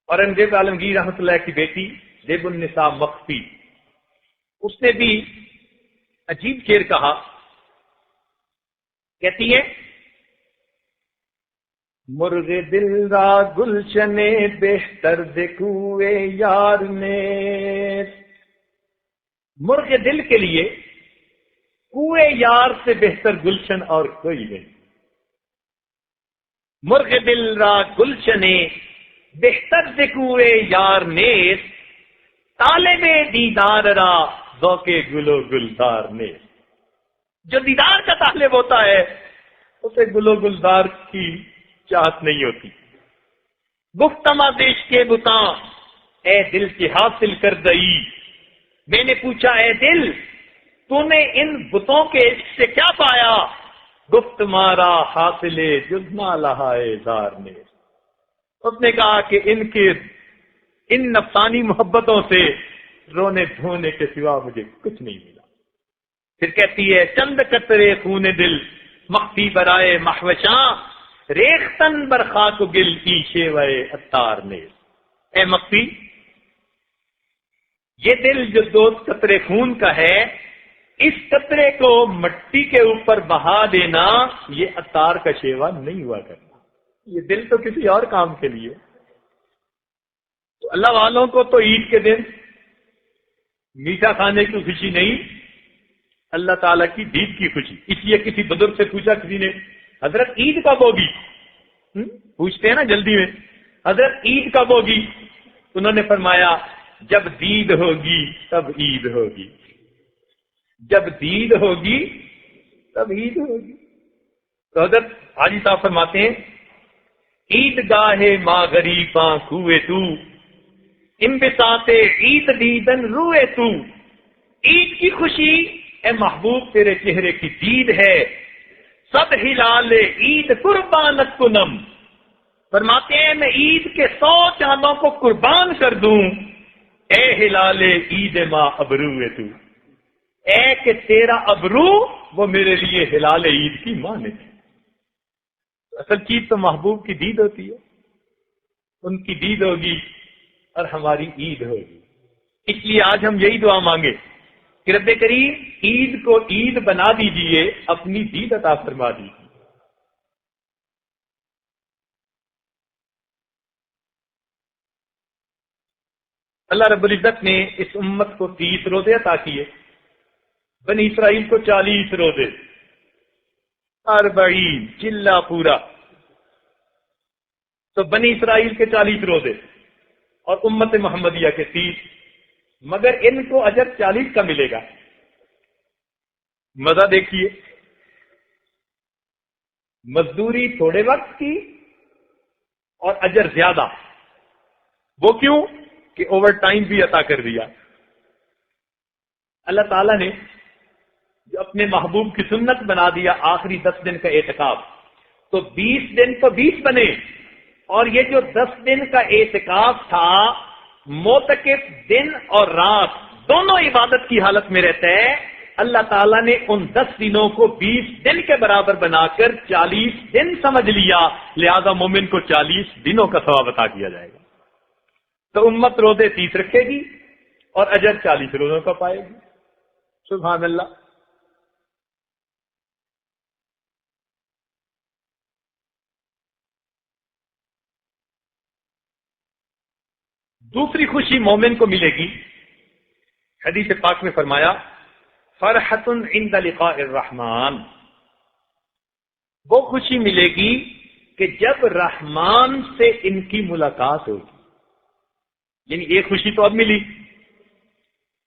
اورنگزیب عالمگیر رحمۃ اللہ کی بیٹی زیب النساء مخفی، اس نے بھی عجیب شعر کہا، کہتی ہے مرغ دل را گلشن بہتر دیکھوے یار نے، مرغ دل کے لیے کوئے یار سے بہتر گلشن اور کوئی نہیں، مرغ دل را گلشن بہتر دیکھوے یار نیز، طالب دیدار را ذوق گل و گلدار نیز، جو دیدار کا طالب ہوتا ہے اسے گل و گلدار کی چاہت نہیں ہوتی۔ گفتما دیش کے بتاں اے دل کی حاصل کر دئی، میں نے پوچھا اے دل تو نے ان بتوں کے عشق سے کیا پایا، گفت مارا حاصل جزنا لہائے دار نے، اس نے کہا کہ ان نفسانی محبتوں سے رونے دھونے کے سوا مجھے کچھ نہیں ملا۔ پھر کہتی ہے چند قطرے خون دل مخفی برائے محوشاں، ریختن برخاک گل پیشے وے اتار نے، اے مخفی یہ دل جو 2 قطرے خون کا ہے، اس قطرے کو مٹی کے اوپر بہا دینا یہ عطار کا شیوا نہیں ہوا کرنا، یہ دل تو کسی اور کام کے لیے۔ تو اللہ والوں کو تو عید کے دن میٹھا کھانے کی خوشی نہیں، اللہ تعالیٰ کی دید کی خوشی۔ اس لیے کسی بزرگ سے پوچھا کسی نے حضرت عید کب ہوگی، پوچھتے ہیں نا جلدی میں، حضرت عید کب ہوگی؟ انہوں نے فرمایا جب دید ہوگی تب عید ہوگی، جب دید ہوگی تب عید ہوگی۔ تو حضرت حاجی صاحب فرماتے ہیں عید گاہے ماں غریباں کوئے تو، انبساط عید دیدن روئے تو، عید کی خوشی اے محبوب تیرے چہرے کی دید ہے، سب ہلال عید قربانت کنم، فرماتے ہیں میں عید کے 100 چاندوں کو قربان کر دوں، اے ہلال عید ماں ابروئے تو، اے کہ تیرا ابرو وہ میرے لیے ہلال عید کی مانند ہے۔ اصل چیز تو محبوب کی دید ہوتی ہے، ان کی دید ہوگی اور ہماری عید ہوگی۔ اس لیے آج ہم یہی دعا مانگے کہ رب کریم عید کو عید بنا دیجئے، اپنی دید عطا فرما دیجئے۔ اللہ رب العزت نے اس امت کو 30 روزے عطا کیے، بنی اسرائیل کو 40 روزے، 40 چلہ پورا، تو بنی اسرائیل کے 40 روزے اور امت محمدیہ کے 30، مگر ان کو اجر 40 کا ملے گا۔ مزہ دیکھیے، مزدوری تھوڑے وقت کی اور اجر زیادہ، وہ کیوں کہ اوور ٹائم بھی عطا کر دیا۔ اللہ تعالیٰ نے جو اپنے محبوب کی سنت بنا دیا آخری 10 دن کا اعتکاف، تو 20 دن تو 20 بنے، اور یہ جو 10 دن کا اعتکاف تھا معتکف دن اور رات دونوں عبادت کی حالت میں رہتا ہے، اللہ تعالیٰ نے ان 10 دنوں کو 20 دن کے برابر بنا کر 40 دن سمجھ لیا، لہذا مومن کو 40 دنوں کا ثواب عطا کیا جائے گا۔ تو امت روزے 30 رکھے گی اور اجر 40 روزوں کا پائے گی۔ سبحان اللہ۔ دوسری خوشی مومن کو ملے گی، حدیث پاک میں فرمایا فرحۃ عند لقاء الرحمن، وہ خوشی ملے گی کہ جب رحمان سے ان کی ملاقات ہوگی۔ یعنی ایک خوشی تو اب ملی،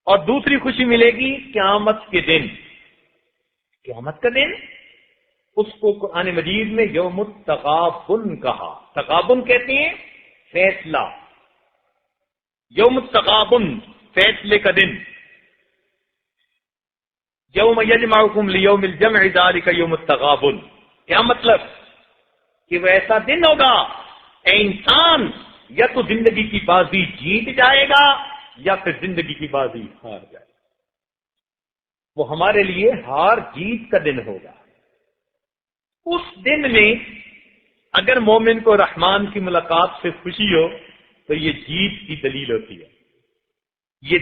اور دوسری خوشی ملے گی قیامت کے دن. قیامت کا دن اس کو قرآن مجید میں یوم التغابن کہا. تغابن کہتے ہیں فیصلہ. یوم التغابن فیصلے کا دن. یوم یجمعکم لیوم الجمع ذالک یوم التغابن. کیا مطلب کہ وہ ایسا دن ہوگا اے انسان یا تو زندگی کی بازی جیت جائے گا یا پھر زندگی کی بازی ہار جائے گا. وہ ہمارے لیے ہار جیت کا دن ہوگا. اس دن میں اگر مومن کو رحمان کی ملاقات سے خوشی ہو تو یہ جیت کی دلیل ہوتی ہے. یہ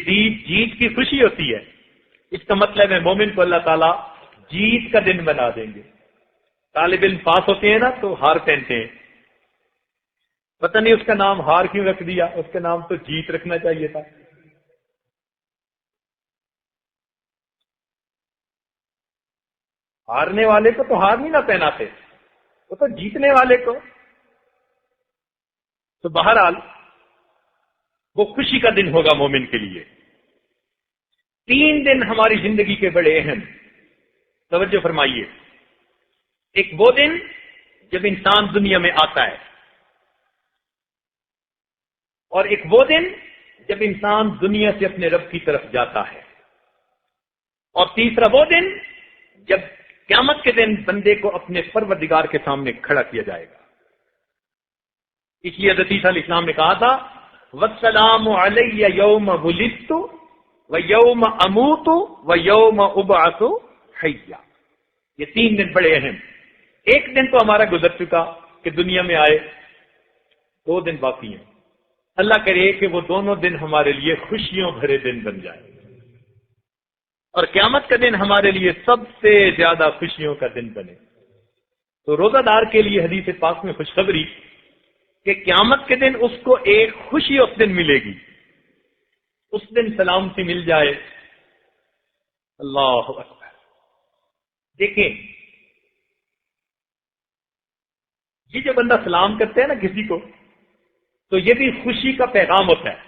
جیت کی خوشی ہوتی ہے. اس کا مطلب ہے مومن کو اللہ تعالیٰ جیت کا دن بنا دیں گے. طالب علم پاس ہوتے ہیں نا تو ہار پہنتے ہیں. پتہ نہیں اس کا نام ہار کیوں رکھ دیا, اس کا نام تو جیت رکھنا چاہیے تھا. ہارنے والے کو تو ہار نہیں نہ پہناتے, وہ تو جیتنے والے کو. تو بہرحال وہ خوشی کا دن ہوگا مومن کے لیے. 3 دن ہماری زندگی کے بڑے اہم, توجہ فرمائیے. ایک وہ دن جب انسان دنیا میں آتا ہے, اور ایک وہ دن جب انسان دنیا سے اپنے رب کی طرف جاتا ہے, اور تیسرا وہ دن جب قیامت کے دن بندے کو اپنے پروردگار کے سامنے کھڑا کیا جائے گا. اس لیے حضرت عیسیٰ علیہ السلام نے کہا تھا وَالسَّلَامُ عَلَيَّ يَوْمَ وُلِدتُّ وَيَوْمَ أَمُوتُ وَيَوْمَ أُبْعَثُ حَيًّا. یہ 3 دن بڑے اہم. ایک دن تو ہمارا گزر چکا کہ دنیا میں آئے, 2 دن باقی ہیں. اللہ کرے کہ وہ دونوں دن ہمارے لیے خوشیوں بھرے دن بن جائے, اور قیامت کا دن ہمارے لیے سب سے زیادہ خوشیوں کا دن بنے. تو روزہ دار کے لیے حدیث پاک میں خوشخبری کہ قیامت کے دن اس کو ایک خوشی اس دن ملے گی. اس دن سلامتی مل جائے. اللہ اکبر. دیکھیں یہ جو بندہ سلام کرتے ہیں نا کسی کو, تو یہ بھی خوشی کا پیغام ہوتا ہے.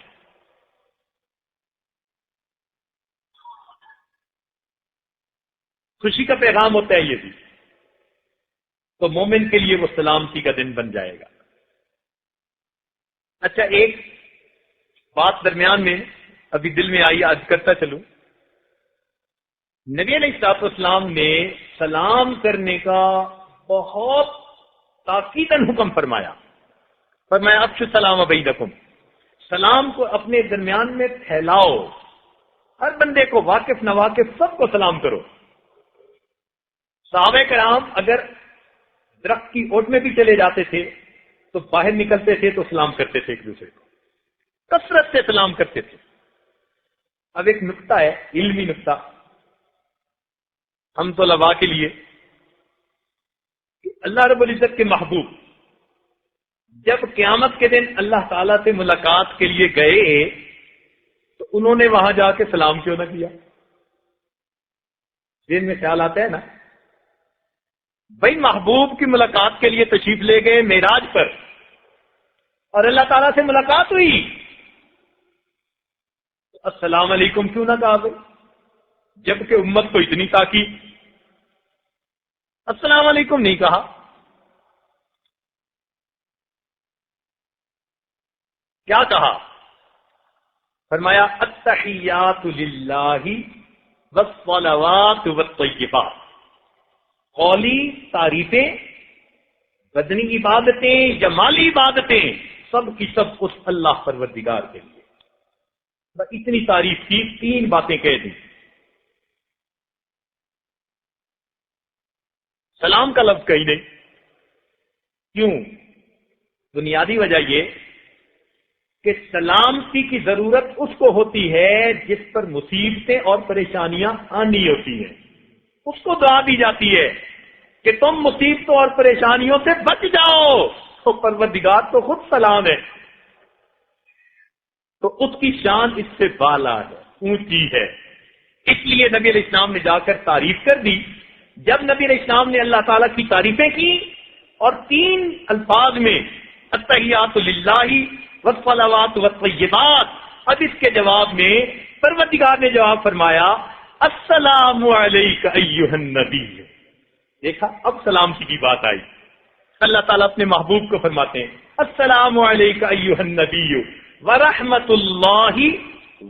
خوشی کا پیغام ہوتا ہے یہ بھی. تو مومن کے لیے وہ سلامتی کا دن بن جائے گا. اچھا, ایک بات درمیان میں ابھی دل میں آئی, عرض کرتا چلوں. نبی علیہ الصلوۃ والسلام نے سلام کرنے کا بہت تاکیداً حکم فرمایا. فرمایا افشوا السلام بینکم, سلام کو اپنے درمیان میں پھیلاؤ. ہر بندے کو, واقف ناواقف سب کو سلام کرو. صحابہ کرام اگر درخت کی اوٹ میں بھی چلے جاتے تھے تو باہر نکلتے تھے تو سلام کرتے تھے ایک دوسرے کو, کثرت سے سلام کرتے تھے. اب ایک نقطہ ہے, علمی نقطہ ہم طلباء کے لیے, کہ اللہ رب العزت کے محبوب جب قیامت کے دن اللہ تعالیٰ سے ملاقات کے لیے گئے تو انہوں نے وہاں جا کے سلام کیوں نہ کیا؟ دن میں خیال آتا ہے نا, بھائی محبوب کی ملاقات کے لیے تشریف لے گئے معراج پر, اور اللہ تعالیٰ سے ملاقات ہوئی, تو السلام علیکم کیوں نہ کہا؟ جبکہ امت کو اتنی تاکید, السلام علیکم نہیں کہا. کیا کہا؟ فرمایا التحیات للہ والصلوات والطیبات. قولی تعریفیں, بدنی عبادتیں یا مالی عبادتیں, سب کی سب اس اللہ پروردگار کے لیے. بس اتنی تعریف کی, 3 باتیں کہہ دیں. سلام کا لفظ کہیں نہیں. کیوں؟ بنیادی وجہ یہ کہ سلامتی کی ضرورت اس کو ہوتی ہے جس پر مصیبتیں اور پریشانیاں آنی ہوتی ہیں. اس کو دعا دی جاتی ہے کہ تم مصیبتوں اور پریشانیوں سے بچ جاؤ. تو پروردگار تو خود سلام ہے, تو اس کی شان اس سے بالا ہے, اونچی ہے. اس لیے نبی علیہ السلام نے جا کر تعریف کر دی. جب نبی علیہ السلام نے اللہ تعالیٰ کی تعریفیں کی اور 3 الفاظ میں التحیات للہ والصلوات والطیبات, اب اس کے جواب میں پروردگار نے جواب فرمایا السلام علیک ایھا النبی. دیکھا اب سلامتی کی بات آئی. اللہ تعالیٰ اپنے محبوب کو فرماتے ہیں السلام علیک ایھا النبی ورحمۃ اللہ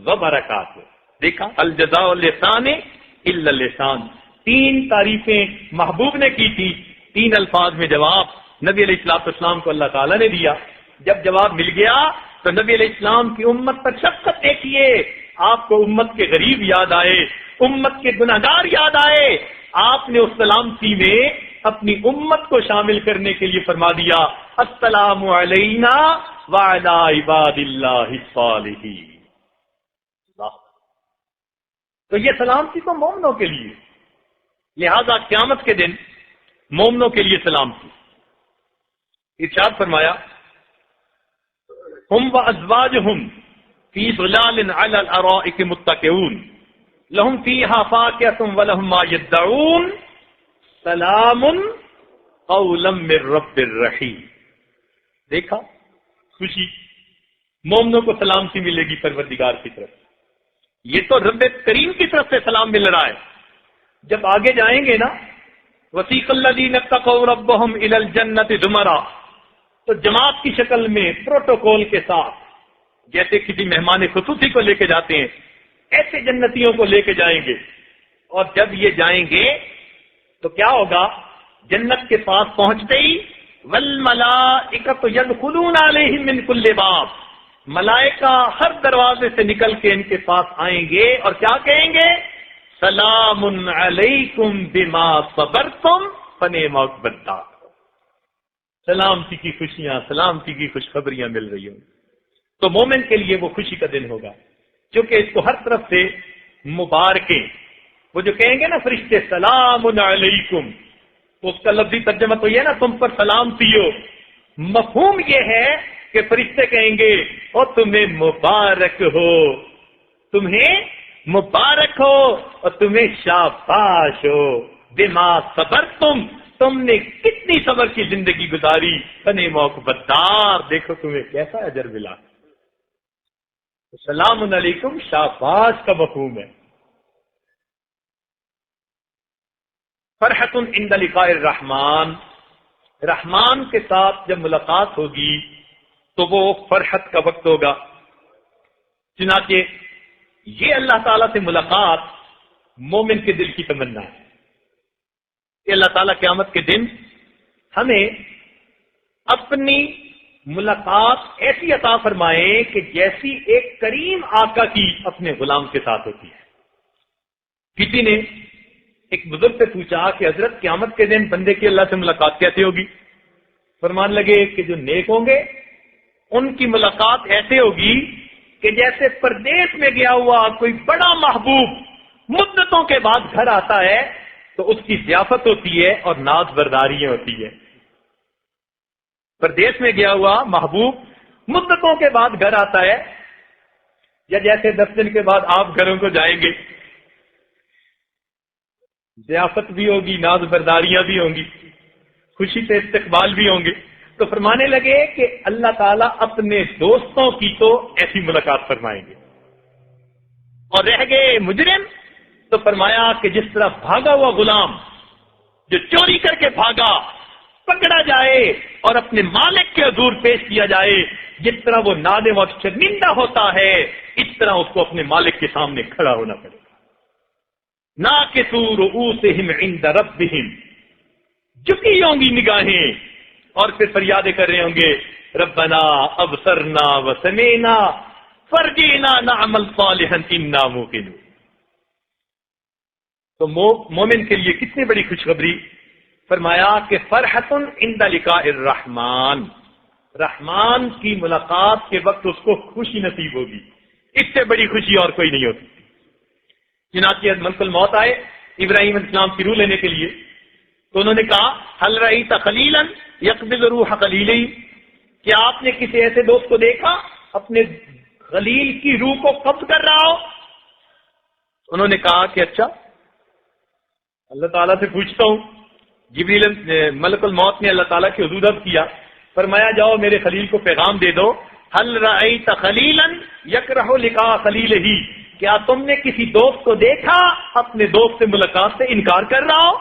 وبرکاتہ. دیکھا الجزاء الاحسان الا الاحسان. 3 تعریفیں محبوب نے کی تھی، 3 الفاظ میں جواب نبی علیہ السلام کو اللہ تعالیٰ نے دیا. جب جواب مل گیا تو نبی علیہ السلام کی امت پر شفقت دیکھیے. آپ کو امت کے غریب یاد آئے، امت کے گناہگار یاد آئے. آپ نے اس سلامتی میں اپنی امت کو شامل کرنے کے لیے فرما دیا السلام علینا وعلی عباد اللہ الصالحین. تو یہ سلامتی تو مومنوں کے لیے، لہذا قیامت کے دن مومنوں کے لیے سلامتی. ارشاد فرمایا ہم وازواجہم فی ظلال علی الارائک متکئون لہم فیہا فاکہۃ ولہم ما یدعون سلام قولا من رب الرحیم. دیکھا خوشی، مومنوں کو سلامتی ملے گی پروردگار کی طرف. یہ تو رب کریم کی طرف سے سلام مل رہا ہے. جب آگے جائیں گے نا وسیق الذین اتقوا ربہم الی الجنۃ زمرا، تو جماعت کی شکل میں پروٹوکول کے ساتھ، جیسے کسی مہمان خصوصی کو لے کے جاتے ہیں ایسے جنتیوں کو لے کے جائیں گے. اور جب یہ جائیں گے تو کیا ہوگا؟ جنت کے پاس پہنچتے ہی والملائکۃ یدخلون علیہم من کل باب، ملائکہ ہر دروازے سے نکل کے ان کے پاس آئیں گے اور کیا کہیں گے؟ سلام علیکم بما صبرتم فنعم عقبی الدار. سلامتی کی خوشیاں، سلامتی کی خوشخبریاں مل رہی ہوں. تو مومن کے لیے وہ خوشی کا دن ہوگا، کیونکہ اس کو ہر طرف سے مبارکیں. وہ جو کہیں گے نا فرشتے سلام علیکم، تو اس کا لفظی ترجمہ تو یہ نا تم پر سلامتی ہو. مفہوم یہ ہے کہ فرشتے کہیں گے اور تمہیں مبارک ہو، تمہیں مبارک ہو اور تمہیں شاباش ہو بما صبرتم، تم نے کتنی صبر کی زندگی گزاری، فنعم عقبی الدار، دیکھو تمہیں کیسا اجر ملا. سلام علیکم شاباش کا مفہوم ہے. فرحۃ عند لقاء الرحمن، رحمان کے ساتھ جب ملاقات ہوگی تو وہ فرحت کا وقت ہوگا. چنانچہ یہ اللہ تعالیٰ سے ملاقات مومن کے دل کی تمنا ہے کہ اللہ تعالیٰ قیامت کے دن ہمیں اپنی ملاقات ایسی عطا فرمائے کہ جیسی ایک کریم آقا کی اپنے غلام کے ساتھ ہوتی ہے. کسی نے ایک بزرگ سے پوچھا کہ حضرت قیامت کے دن بندے کی اللہ سے ملاقات کیسے ہوگی؟ فرمان لگے کہ جو نیک ہوں گے ان کی ملاقات ایسے ہوگی کہ جیسے پردیس میں گیا ہوا کوئی بڑا محبوب مدتوں کے بعد گھر آتا ہے تو اس کی ضیافت ہوتی ہے اور ناز برداریاں ہوتی ہے. پردیس میں گیا ہوا محبوب مدتوں کے بعد گھر آتا ہے، یا جیسے 10 دن کے بعد آپ گھروں کو جائیں گے، ضیافت بھی ہوگی، ناز برداریاں بھی ہوں گی، خوشی سے استقبال بھی ہوں گے. تو فرمانے لگے کہ اللہ تعالیٰ اپنے دوستوں کی تو ایسی ملاقات فرمائیں گے. اور رہ گئے مجرم تو فرمایا کہ جس طرح بھاگا ہوا غلام جو چوری کر کے بھاگا پکڑا جائے اور اپنے مالک کے حضور پیش کیا جائے، جس طرح وہ نادم اور شرمندہ ہوتا ہے اس طرح اس کو اپنے مالک کے سامنے کھڑا ہونا پڑے گا. ناکسو رؤوسہم عند ربہم، جھکی ہوں گی نگاہیں اور پھر فریادیں کر رہے ہوں گے ربنا ابصرنا وسمعنا فرجعنا نعمل صالحا انا موقنون. تو مومن کے لیے کتنی بڑی خوشخبری. فرمایا کہ فرحۃ عند لقاء الرحمن، رحمان کی ملاقات کے وقت اس کو خوشی نصیب ہوگی، اس سے بڑی خوشی اور کوئی نہیں ہوتی. چنانچہ ملک الموت آئے ابراہیم علیہ السلام کی روح لینے کے لیے، تو انہوں نے کہا هل رأیت خلیلا یقبض روح خلیلی، کیا آپ نے کسی ایسے دوست کو دیکھا اپنے خلیل کی روح کو قبض کر رہا ہو؟ انہوں نے کہا کہ اچھا اللہ تعالیٰ سے پوچھتا ہوں. جبریل ملک الموت نے اللہ تعالیٰ کی حضور عرض کیا، فرمایا جاؤ میرے خلیل کو پیغام دے دو حل رأیت خلیلا یکرہ لقاء خلیلہ، کیا تم نے کسی دوست کو دیکھا اپنے دوست سے ملاقات سے انکار کر رہا ہو؟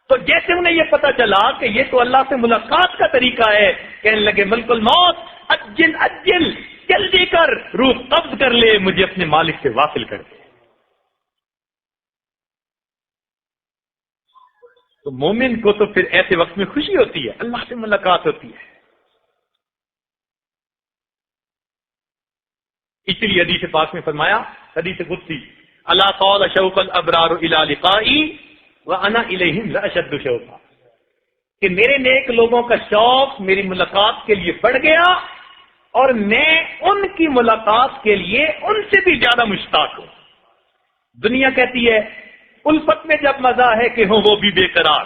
تو جیسے انہیں یہ پتا چلا کہ یہ تو اللہ سے ملاقات کا طریقہ ہے، کہنے لگے ملک الموت اجل اجل، جلدی کر، روح قبض کر لے، مجھے اپنے مالک سے واصل کر دے۔ تو مومن کو تو پھر ایسے وقت میں خوشی ہوتی ہے، اللہ سے ملاقات ہوتی ہے۔ اس لیے حدیث پاک میں فرمایا، حدیث قدسی، الا طال شوق الابرار الى لقائی وانا الیہم لاشد شوقا، کہ میرے نیک لوگوں کا شوق میری ملاقات کے لیے بڑھ گیا اور میں ان کی ملاقات کے لیے ان سے بھی زیادہ مشتاق ہوں۔ دنیا کہتی ہے الفت میں جب مزہ ہے کہ ہوں وہ بھی بے قرار،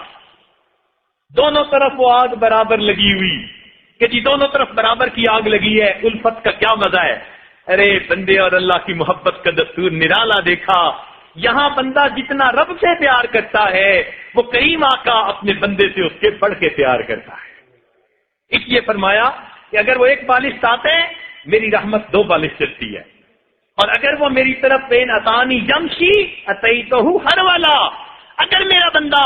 دونوں طرف وہ آگ برابر لگی ہوئی کہ جی دونوں طرف برابر کی آگ لگی ہے، الفت کا کیا مزہ ہے۔ ارے بندے اور اللہ کی محبت کا دستور نرالا دیکھا، یہاں بندہ جتنا رب سے پیار کرتا ہے وہ کریم آقا اپنے بندے سے اس کے بڑھ کے پیار کرتا ہے۔ اس لیے فرمایا کہ اگر وہ ایک بالش چاہتے ہیں میری رحمت 2 بالش چلتی ہے، اور اگر وہ میری طرف بین اتانی جمشی اتیتہ ہر والا، اگر میرا بندہ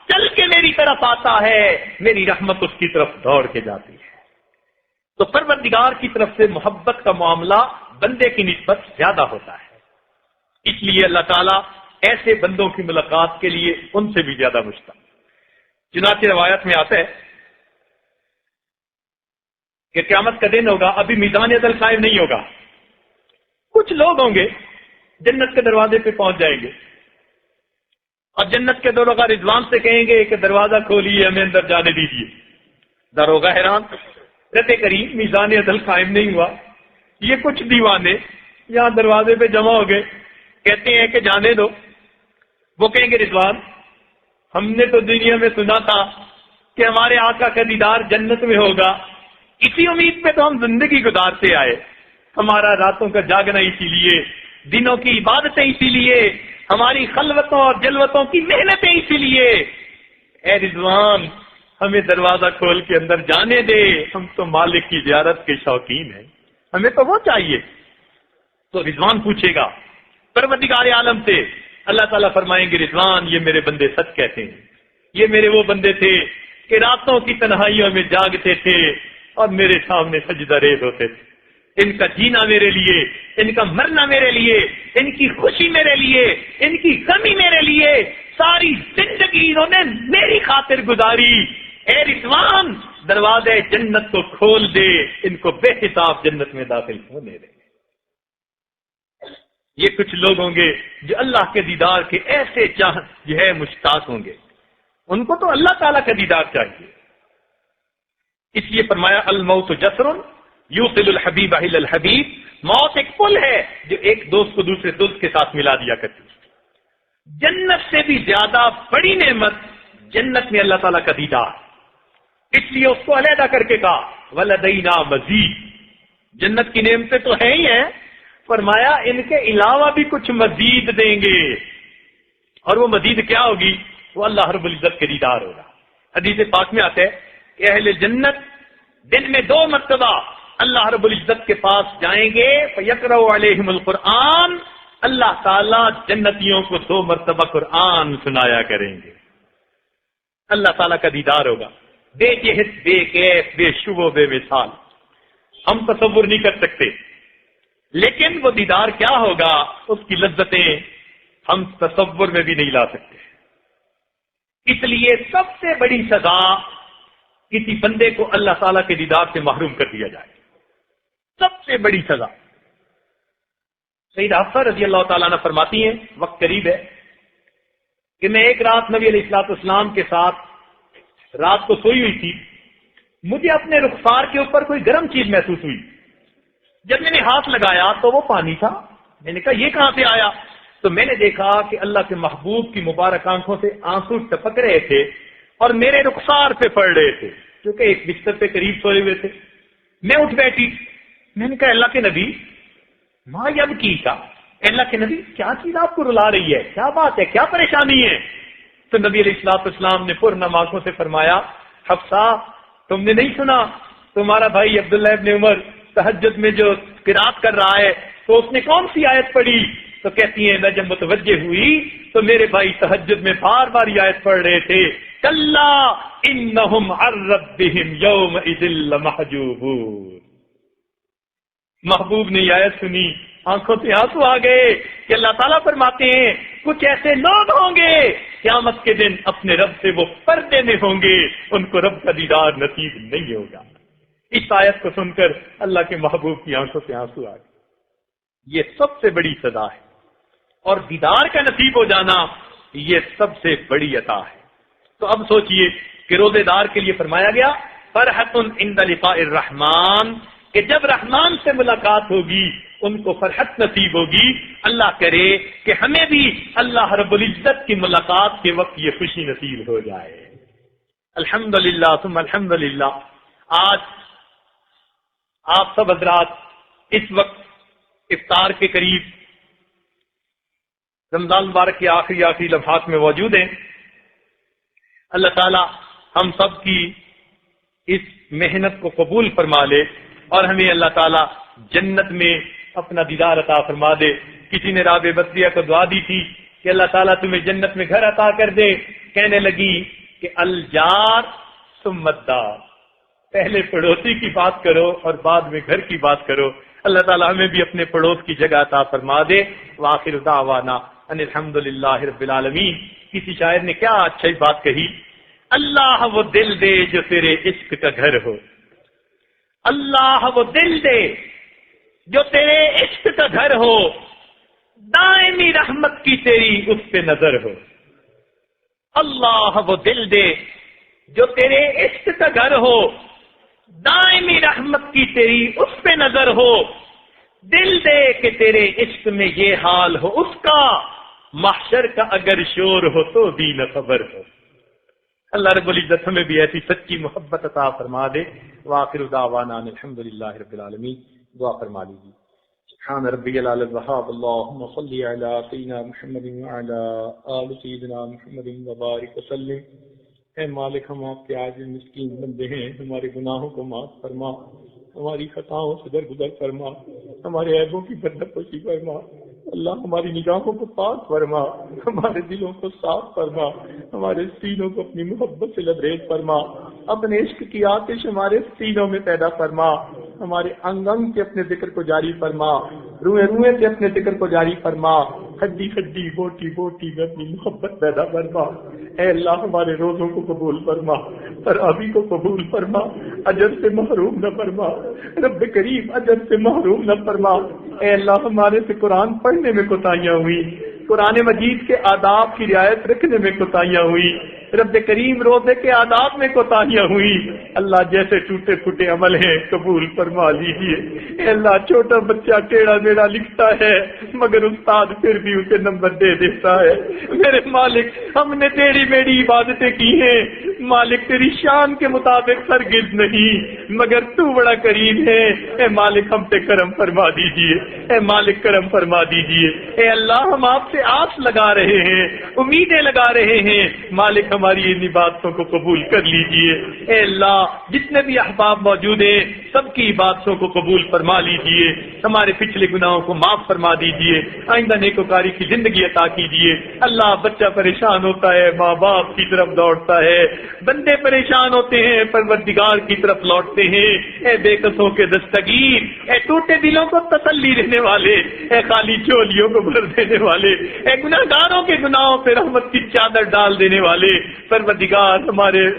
چل کے میری طرف آتا ہے میری رحمت اس کی طرف دوڑ کے جاتی ہے۔ تو پروردگار کی طرف سے محبت کا معاملہ بندے کی نسبت زیادہ ہوتا ہے، اس لیے اللہ تعالیٰ ایسے بندوں کی ملاقات کے لیے ان سے بھی زیادہ مشتاق۔ چنانچہ روایت میں آتا ہے کہ قیامت کا دن ہوگا، ابھی میزان عدل قائم نہیں ہوگا، کچھ لوگ ہوں گے جنت کے دروازے پہ پہنچ جائیں گے اور جنت کے داروغہ رضوان سے کہیں گے کہ دروازہ کھولیے، ہمیں اندر جانے دیجیے۔ داروغہ حیران، رہتے کریم میزان عدل قائم نہیں ہوا، یہ کچھ دیوانے یہاں دروازے پہ جمع ہو گئے، کہتے ہیں کہ جانے دو۔ وہ کہیں گے رضوان، ہم نے تو دنیا میں سنا تھا کہ ہمارے آقا کا دیدار جنت میں ہوگا، اسی امید پہ تو ہم زندگی گزارتے آئے، ہمارا راتوں کا جاگنا اسی لیے، دنوں کی عبادتیں اسی لیے، ہماری خلوتوں اور جلوتوں کی محنتیں اسی لیے۔ اے رضوان ہمیں دروازہ کھول کے اندر جانے دے، ہم تو مالک کی زیارت کے شوقین ہیں، ہمیں تو وہ چاہیے۔ تو رضوان پوچھے گا پروردگار عالم سے، اللہ تعالیٰ فرمائیں گے رضوان یہ میرے بندے سچ کہتے ہیں، یہ میرے وہ بندے تھے کہ راتوں کی تنہائیوں میں جاگتے تھے اور میرے سامنے سجدہ ریز ہوتے تھے، ان کا جینا میرے لیے، ان کا مرنا میرے لیے، ان کی خوشی میرے لیے، ان کی کمی میرے لیے، ساری زندگی انہوں نے میری خاطر گزاری۔ اے رضوان دروازے جنت کو کھول دے، ان کو بے حساب جنت میں داخل ہونے دے۔ یہ کچھ لوگ ہوں گے جو اللہ کے دیدار کے ایسے چاہت جو ہے مشتاق ہوں گے، ان کو تو اللہ تعالیٰ کا دیدار چاہیے۔ اس لیے فرمایا الموت جسر یوصل الحبیب الی الحبیب، موت ایک پل ہے جو ایک دوست کو دوسرے دوست کے ساتھ ملا دیا کرتی ہے۔ جنت سے بھی زیادہ بڑی نعمت جنت میں اللہ تعالیٰ کا دیدار، اس لیے اس کو علیحدہ کر کے کہا ولدینا مزید، جنت کی نعمتیں تو ہیں ہی ہیں، فرمایا ان کے علاوہ بھی کچھ مزید دیں گے، اور وہ مزید کیا ہوگی؟ وہ اللہ رب العزت کے دیدار ہوگا۔ حدیث پاک میں آتا ہے کہ اہل جنت دن میں 2 مرتبہ اللہ رب العزت کے پاس جائیں گے، فیقرأ علیہم القرآن، اللہ تعالیٰ جنتیوں کو 2 مرتبہ قرآن سنایا کریں گے۔ اللہ تعالیٰ کا دیدار ہوگا، بے جہت، بے کیف، بے شبہ، بے مثال، ہم تصور نہیں کر سکتے، لیکن وہ دیدار کیا ہوگا، اس کی لذتیں ہم تصور میں بھی نہیں لا سکتے۔ اس لیے سب سے بڑی سزا کسی بندے کو اللہ تعالیٰ کے دیدار سے محروم کر دیا جائے، سب سے بڑی سزا۔ سیدہ حفصہ رضی اللہ تعالیٰ عنہ فرماتی ہیں، وقت قریب ہے، کہ میں ایک رات نبی علیہ الصلوۃ والسلام کے ساتھ رات کو سوئی ہوئی تھی، مجھے اپنے رخسار کے اوپر کوئی گرم چیز محسوس ہوئی، جب میں نے ہاتھ لگایا تو وہ پانی تھا، میں نے کہا یہ کہاں سے آیا؟ تو میں نے دیکھا کہ اللہ کے محبوب کی مبارک آنکھوں سے آنسو ٹپک رہے تھے اور میرے رخسار پہ پڑ رہے تھے، کیونکہ ایک بستر پہ قریب سوئے ہوئے تھے۔ میں اٹھ بیٹھی، میں نے کہا اللہ کے نبی ماں یب کی کا، اللہ کے نبی کیا چیز آپ کو رلا رہی ہے، کیا بات ہے، کیا پریشانی ہے؟ تو نبی علیہ الصلوۃ والسلام نے پرنم آنکھوں سے فرمایا، حفصہ تم نے نہیں سنا تمہارا بھائی عبداللہ ابن عمر تہجد میں جو قرات کر رہا ہے تو اس نے کون سی آیت پڑھی؟ تو کہتی ہیں میں جب متوجہ ہوئی تو میرے بھائی تہجد میں بار بار یہ آیت پڑھ رہے تھے، کلا انہم عن ربہم یومئذ لمحجوبون۔ محبوب نے یہ آیت سنی، آنکھوں سے آنسو آ گئے کہ اللہ تعالیٰ فرماتے ہیں کچھ ایسے لوگ ہوں گے قیامت کے دن اپنے رب سے وہ پردے میں ہوں گے، ان کو رب کا دیدار نصیب نہیں ہوگا۔ اس آیت کو سن کر اللہ کے محبوب کی آنکھوں سے آنسو آ گئے۔ یہ سب سے بڑی سزا ہے، اور دیدار کا نصیب ہو جانا یہ سب سے بڑی عطا ہے۔ تو اب سوچئے کہ روزے دار کے لیے فرمایا گیا فرحۃ عند لقاء الرحمن، کہ جب رحمان سے ملاقات ہوگی ان کو فرحت نصیب ہوگی۔ اللہ کرے کہ ہمیں بھی اللہ رب العزت کی ملاقات کے وقت یہ خوشی نصیب ہو جائے۔ الحمدللہ ثم الحمدللہ۔ آج آپ سب حضرات اس وقت افطار کے قریب رمضان مبارک کے آخری لمحات میں موجود ہیں۔ اللہ تعالی ہم سب کی اس محنت کو قبول فرما لے اور ہمیں اللہ تعالی جنت میں اپنا دیدار عطا فرما دے۔ کسی نے رابع بصریہ کو دعا دی تھی کہ اللہ تعالیٰ تمہیں جنت میں گھر عطا کر دے، کہنے لگی کہ الجار ثم الدار، پہلے پڑوسی کی بات کرو اور بعد میں گھر کی بات کرو۔ اللہ تعالیٰ ہمیں بھی اپنے پڑوس کی جگہ عطا فرما دے۔ وآخر دعوانا ان الحمدللہ رب العالمین۔ کسی شاعر نے کیا اچھی بات کہی، اللہ وہ دل دے جو تیرے عشق کا گھر ہو، اللہ وہ دل دے جو تیرے عشق کا گھر ہو، دائمی رحمت کی تیری اس پہ نظر ہو۔ اللہ وہ دل دے جو تیرے عشق کا گھر ہو، دائمی رحمت کی تیری اس پہ نظر ہو۔ دل دے کہ تیرے عشق میں یہ حال ہو اس کا، محشر کا اگر شور ہو تو بھی نہ خبر ہو۔ اللہ رب العزت ہمیں بھی ایسی سچی محبت عطا فرما دے۔ وآخر دعوانا الحمدللہ رب العالمین۔ دعا فرما لیجیے۔ سبحان ربی العلی الوہاب، اللہم صلی علی سیدنا محمد وعلی آل سیدنا محمد وبارک وسلم۔ اے مالک، ہم آپ کے عاجز مسکین بندے ہیں، ہمارے گناہوں کو معاف فرما، ہماری خطاؤں سے درگزر فرما، ہمارے عیبوں کی پردپوشی فرما۔ اللہ ہماری نگاہوں کو پاک فرما، ہمارے دلوں کو صاف فرما، ہمارے سینوں کو اپنی محبت سے لبریز فرما، اپنے عشق کی آتش ہمارے سینوں میں پیدا فرما، ہمارے انگ انگ سے اپنے ذکر کو جاری فرما، روئے روئے سے اپنے ذکر کو جاری فرما، ہڈی ہڈی بوٹی بوٹی میں اپنی محبت پیدا فرما۔ اے اللہ ہمارے روزوں کو قبول فرما، تراویح کو قبول فرما، اجر سے محروم نہ فرما، رب کریم اجر سے محروم نہ فرما۔ اے اللہ ہمارے سے قرآن پڑھنے میں کوتاہیاں ہوئی، قرآن مجید کے آداب کی رعایت رکھنے میں کوتاہیاں ہوئی، رب کریم روزے کے آداب میں کوتاہیاں ہوئی۔ اللہ جیسے ٹوٹے پھوٹے عمل ہیں قبول فرما لیجیے۔ اے اللہ چھوٹا بچہ ٹیڑھا میڑھا لکھتا ہے مگر استاد پھر بھی اسے نمبر دے دیتا ہے۔ میرے مالک ہم نے ٹیڑھی میڑھی عبادتیں کی ہیں، مالک تیری شان کے مطابق ہرگز نہیں، مگر تو بڑا کریم ہے۔ اے مالک ہم پہ کرم فرما دیجیے، اے مالک کرم فرما دیجیے۔ اے اللہ ہم آپ سے آس لگا رہے ہیں، امیدیں لگا رہے ہیں، مالک ہماری ان عبادتوں کو قبول کر لیجئے۔ اے اللہ جتنے بھی احباب موجود ہیں سب کی عبادتوں کو قبول فرما لیجئے، ہمارے پچھلے گناہوں کو معاف فرما دیجئے، آئندہ نیکوکاری کی زندگی عطا کیجئے۔ اللہ بچہ پریشان ہوتا ہے ماں باپ کی طرف دوڑتا ہے، بندے پریشان ہوتے ہیں پروردگار کی طرف لوٹتے ہیں۔ اے بے قصوں کے دستگیر، اے ٹوٹے دلوں کو تسلی دینے والے، اے خالی چولیوں کو بھر دینے والے، اے گناہگاروں کے گناہوں پہ رحمت کی چادر ڈال دینے والے، پروردگار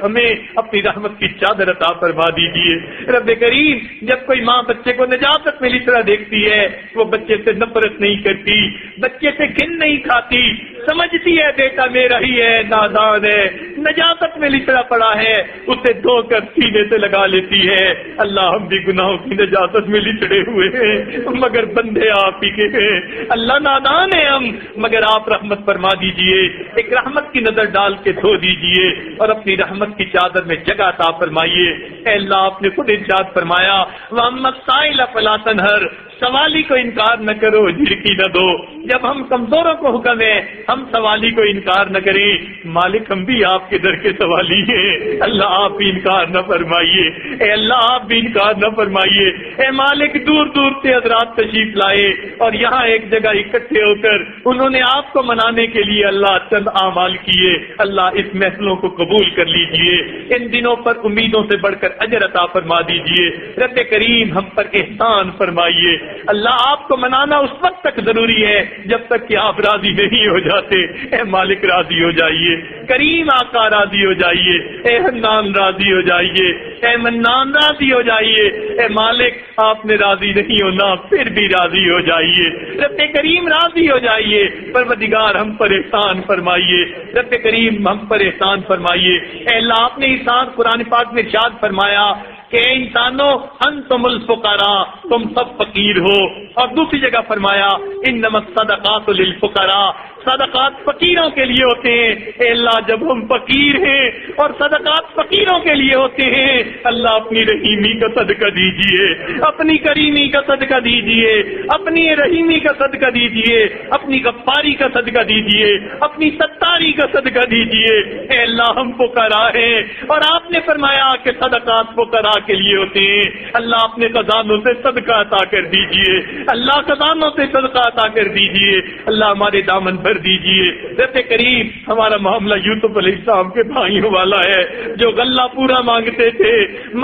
ہمیں اپنی رحمت کی چادر عطا فرما دیجیے۔ رب کریم جب کوئی ماں بچے کو نجاست میں لطرا دیکھتی ہے وہ بچے سے نفرت نہیں کرتی، بچے سے گھن نہیں کھاتی، سمجھتی ہے بیٹا میرا ہی ہے، نادان ہے، نجاست میں لطرا پڑا ہے، اسے دھو کر سینے سے لگا لیتی ہے۔ اللہ ہم بھی گناہوں کی نجاست میں لچڑے ہوئے ہیں مگر بندے آپ ہی کے ہیں، اللہ نادان ہے ہم مگر آپ رحمت فرما دیجیے، ایک رحمت کی نظر ڈال کے دھو دیجیے اور اپنی رحمت کی چادر میں جگہ عطا فرمائیے۔ اے اللہ آپ نے خود ارشاد فرمایا وَأَمَّا السَّائِلَ فَلَا تَنْهَرْ، سوالی کو انکار نہ کرو، جھڑکی نہ دو۔ جب ہم کمزوروں کو حکم ہے ہم سوالی کو انکار نہ کریں، مالک ہم بھی آپ کے در کے سوالی ہیں، اللہ آپ بھی انکار نہ فرمائیے، اے اللہ آپ بھی انکار نہ فرمائیے۔ اے مالک دور دور سے حضرات تشریف لائے اور یہاں ایک جگہ اکٹھے ہو کر انہوں نے آپ کو منانے کے لیے اللہ چند اعمال کیے، اللہ اس محفلوں کو قبول کر لیجئے، ان دنوں پر امیدوں سے بڑھ کر اجر عطا فرما دیجئے۔ رب کریم ہم پر احسان فرمائیے۔ اللہ آپ کو منانا اس وقت تک ضروری ہے جب تک کہ آپ راضی نہیں ہو جاتے۔ اے مالک راضی ہو جائیے، کریم آقا راضی ہو جائیے، اے حنان راضی ہو جائیے، اے منان راضی ہو جائیے۔ اے مالک آپ نے راضی نہیں ہونا پھر بھی راضی ہو جائیے، رب کریم راضی ہو جائیے۔ پروردگار ہم پر احسان فرمائیے، رب کریم ہم پر احسان فرمائیے۔ اے اللہ آپ نے احسان قرآن پاک میں ارشاد فرمایا کہ اے انسانوں انتم الفقراء، تم سب فقیر ہو، اور دوسری جگہ فرمایا انما الصدقات للفقراء، صدقات فقیروں کے لیے ہوتے ہیں۔ اے اللہ جب ہم فقیر ہیں اور صدقات فقیروں کے لیے ہوتے ہیں، اللہ اپنی رحیمی کا صدقہ دیجئے، اپنی کریمی کا صدقہ دیجئے، اپنی رحیمی کا صدقہ دیجئے، اپنی غفاری کا صدقہ دیجئے، اپنی ستاری کا صدقہ دیجئے۔ اے اللہ ہم فقراء ہیں اور آپ نے فرمایا کہ صدقات فقراء کے لیے ہوتے ہیں، اللہ اپنے خزانوں سے صدقہ عطا کر دیجئے، اللہ خزانوں سے صدقہ عطا کر دیجئے، اللہ ہمارے دامن بھر دیجئے۔ رب کریم ہمارا معاملہ یوسف علیہ السلام کے بھائیوں والا ہے جو غلہ پورا مانگتے تھے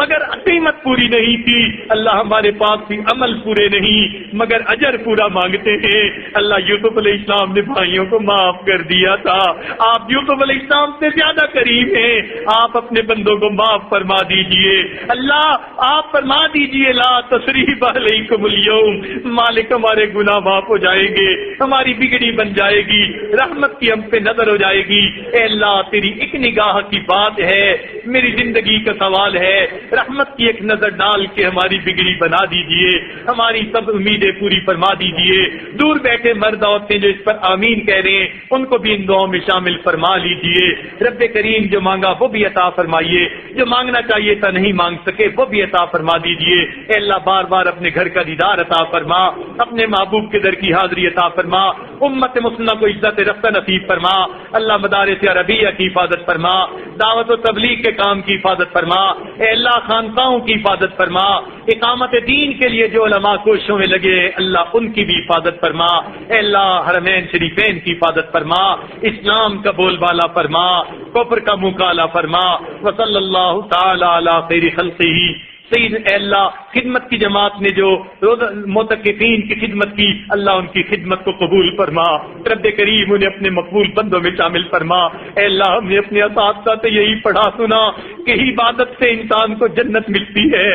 مگر قیمت پوری نہیں تھی، اللہ ہمارے پاس بھی عمل پورے نہیں مگر اجر پورا مانگتے ہیں۔ اللہ یوسف علیہ السلام نے بھائیوں کو معاف کر دیا تھا، آپ یوسف علیہ السلام سے زیادہ قریب ہیں، آپ اپنے بندوں کو معاف فرما دیجئے۔ اللہ آپ فرما دیجئے لا تثریب علیکم اليوم، مالک ہمارے گناہ معاف ہو جائیں گے، ہماری بگڑی بن جائے گی، رحمت کی ہم پہ نظر ہو جائے گی۔ اے اللہ تیری ایک نگاہ کی بات ہے، میری زندگی کا سوال ہے، رحمت کی ایک نظر ڈال کے ہماری بگڑی بنا دیجئے، ہماری سب امیدیں پوری فرما دیجئے۔ دور بیٹھے مرد عورتیں جو اس پر آمین کہہ رہے ہیں ان کو بھی ان دعاؤں میں شامل فرما لیجئے۔ رب کریم جو مانگا وہ بھی عطا فرمائیے، جو مانگنا چاہیے تھا نہیں مانگ سکے وہ بھی عطا فرما دیجئے۔ اے اللہ بار بار اپنے گھر کا دیدار عطا فرما، اپنے محبوب کے در کی حاضری عطا فرما، امت مسلمہ کو عزت رفتہ نصیب فرما۔ اللہ مدارس عربیہ کی حفاظت فرما، دعوت و تبلیغ کے کام کی حفاظت فرما۔ اے اللہ خانقاہوں کی حفاظت فرما، اقامت دین کے لیے جو علماء کوششوں میں لگے اللہ ان کی بھی حفاظت فرما۔ اے اللہ حرمین شریفین کی حفاظت فرما، اسلام کا بول بالا فرما، کفر کا منہ کالا فرما۔ وصلی اللہ تعالی علی خیر خلقہ سید۔ اے اللہ خدمت کی جماعت نے جو معتکفین کی خدمت کی اللہ ان کی خدمت کو قبول فرما، رب کریم انہیں اپنے مقبول بندوں میں شامل فرما۔ اے اللہ ہم نے اپنے اساتذہ سے یہی پڑھا سنا کہ عبادت سے انسان کو جنت ملتی ہے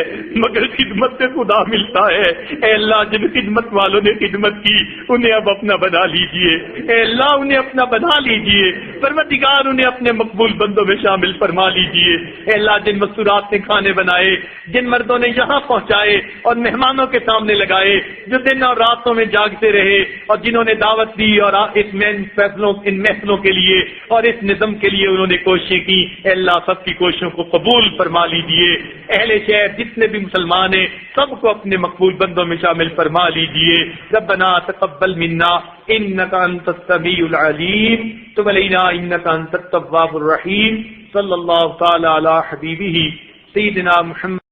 مگر خدمت سے خدا ملتا ہے۔ اے اللہ جن خدمت والوں نے خدمت کی انہیں اب اپنا بنا لیجئے، اے اللہ انہیں اپنا بنا لیجئے، پروردگار انہیں اپنے مقبول بندوں میں شامل فرما لیجئے۔ اے اللہ جن مستورات نے کھانے بنائے، جن مردوں نے یہاں پہنچائے اور مہمانوں کے سامنے لگائے، جو دن اور راتوں میں جاگتے رہے اور جنہوں نے دعوت دی اور ان محفلوں کے لیے اور اس نظم کے لیے انہوں نے کوششیں کی، اے اللہ سب کی کوششوں کو قبول فرما لیجئے۔ اہل شہر جتنے بھی مسلمان ہیں سب کو اپنے مقبول بندوں میں شامل فرما لیجئے۔ ربنا تقبل منا انک انت السمیع العلیم تب علینا انک انت التواب الرحیم۔ صلی اللہ تعالی علی حبیبہ سیدنا محمد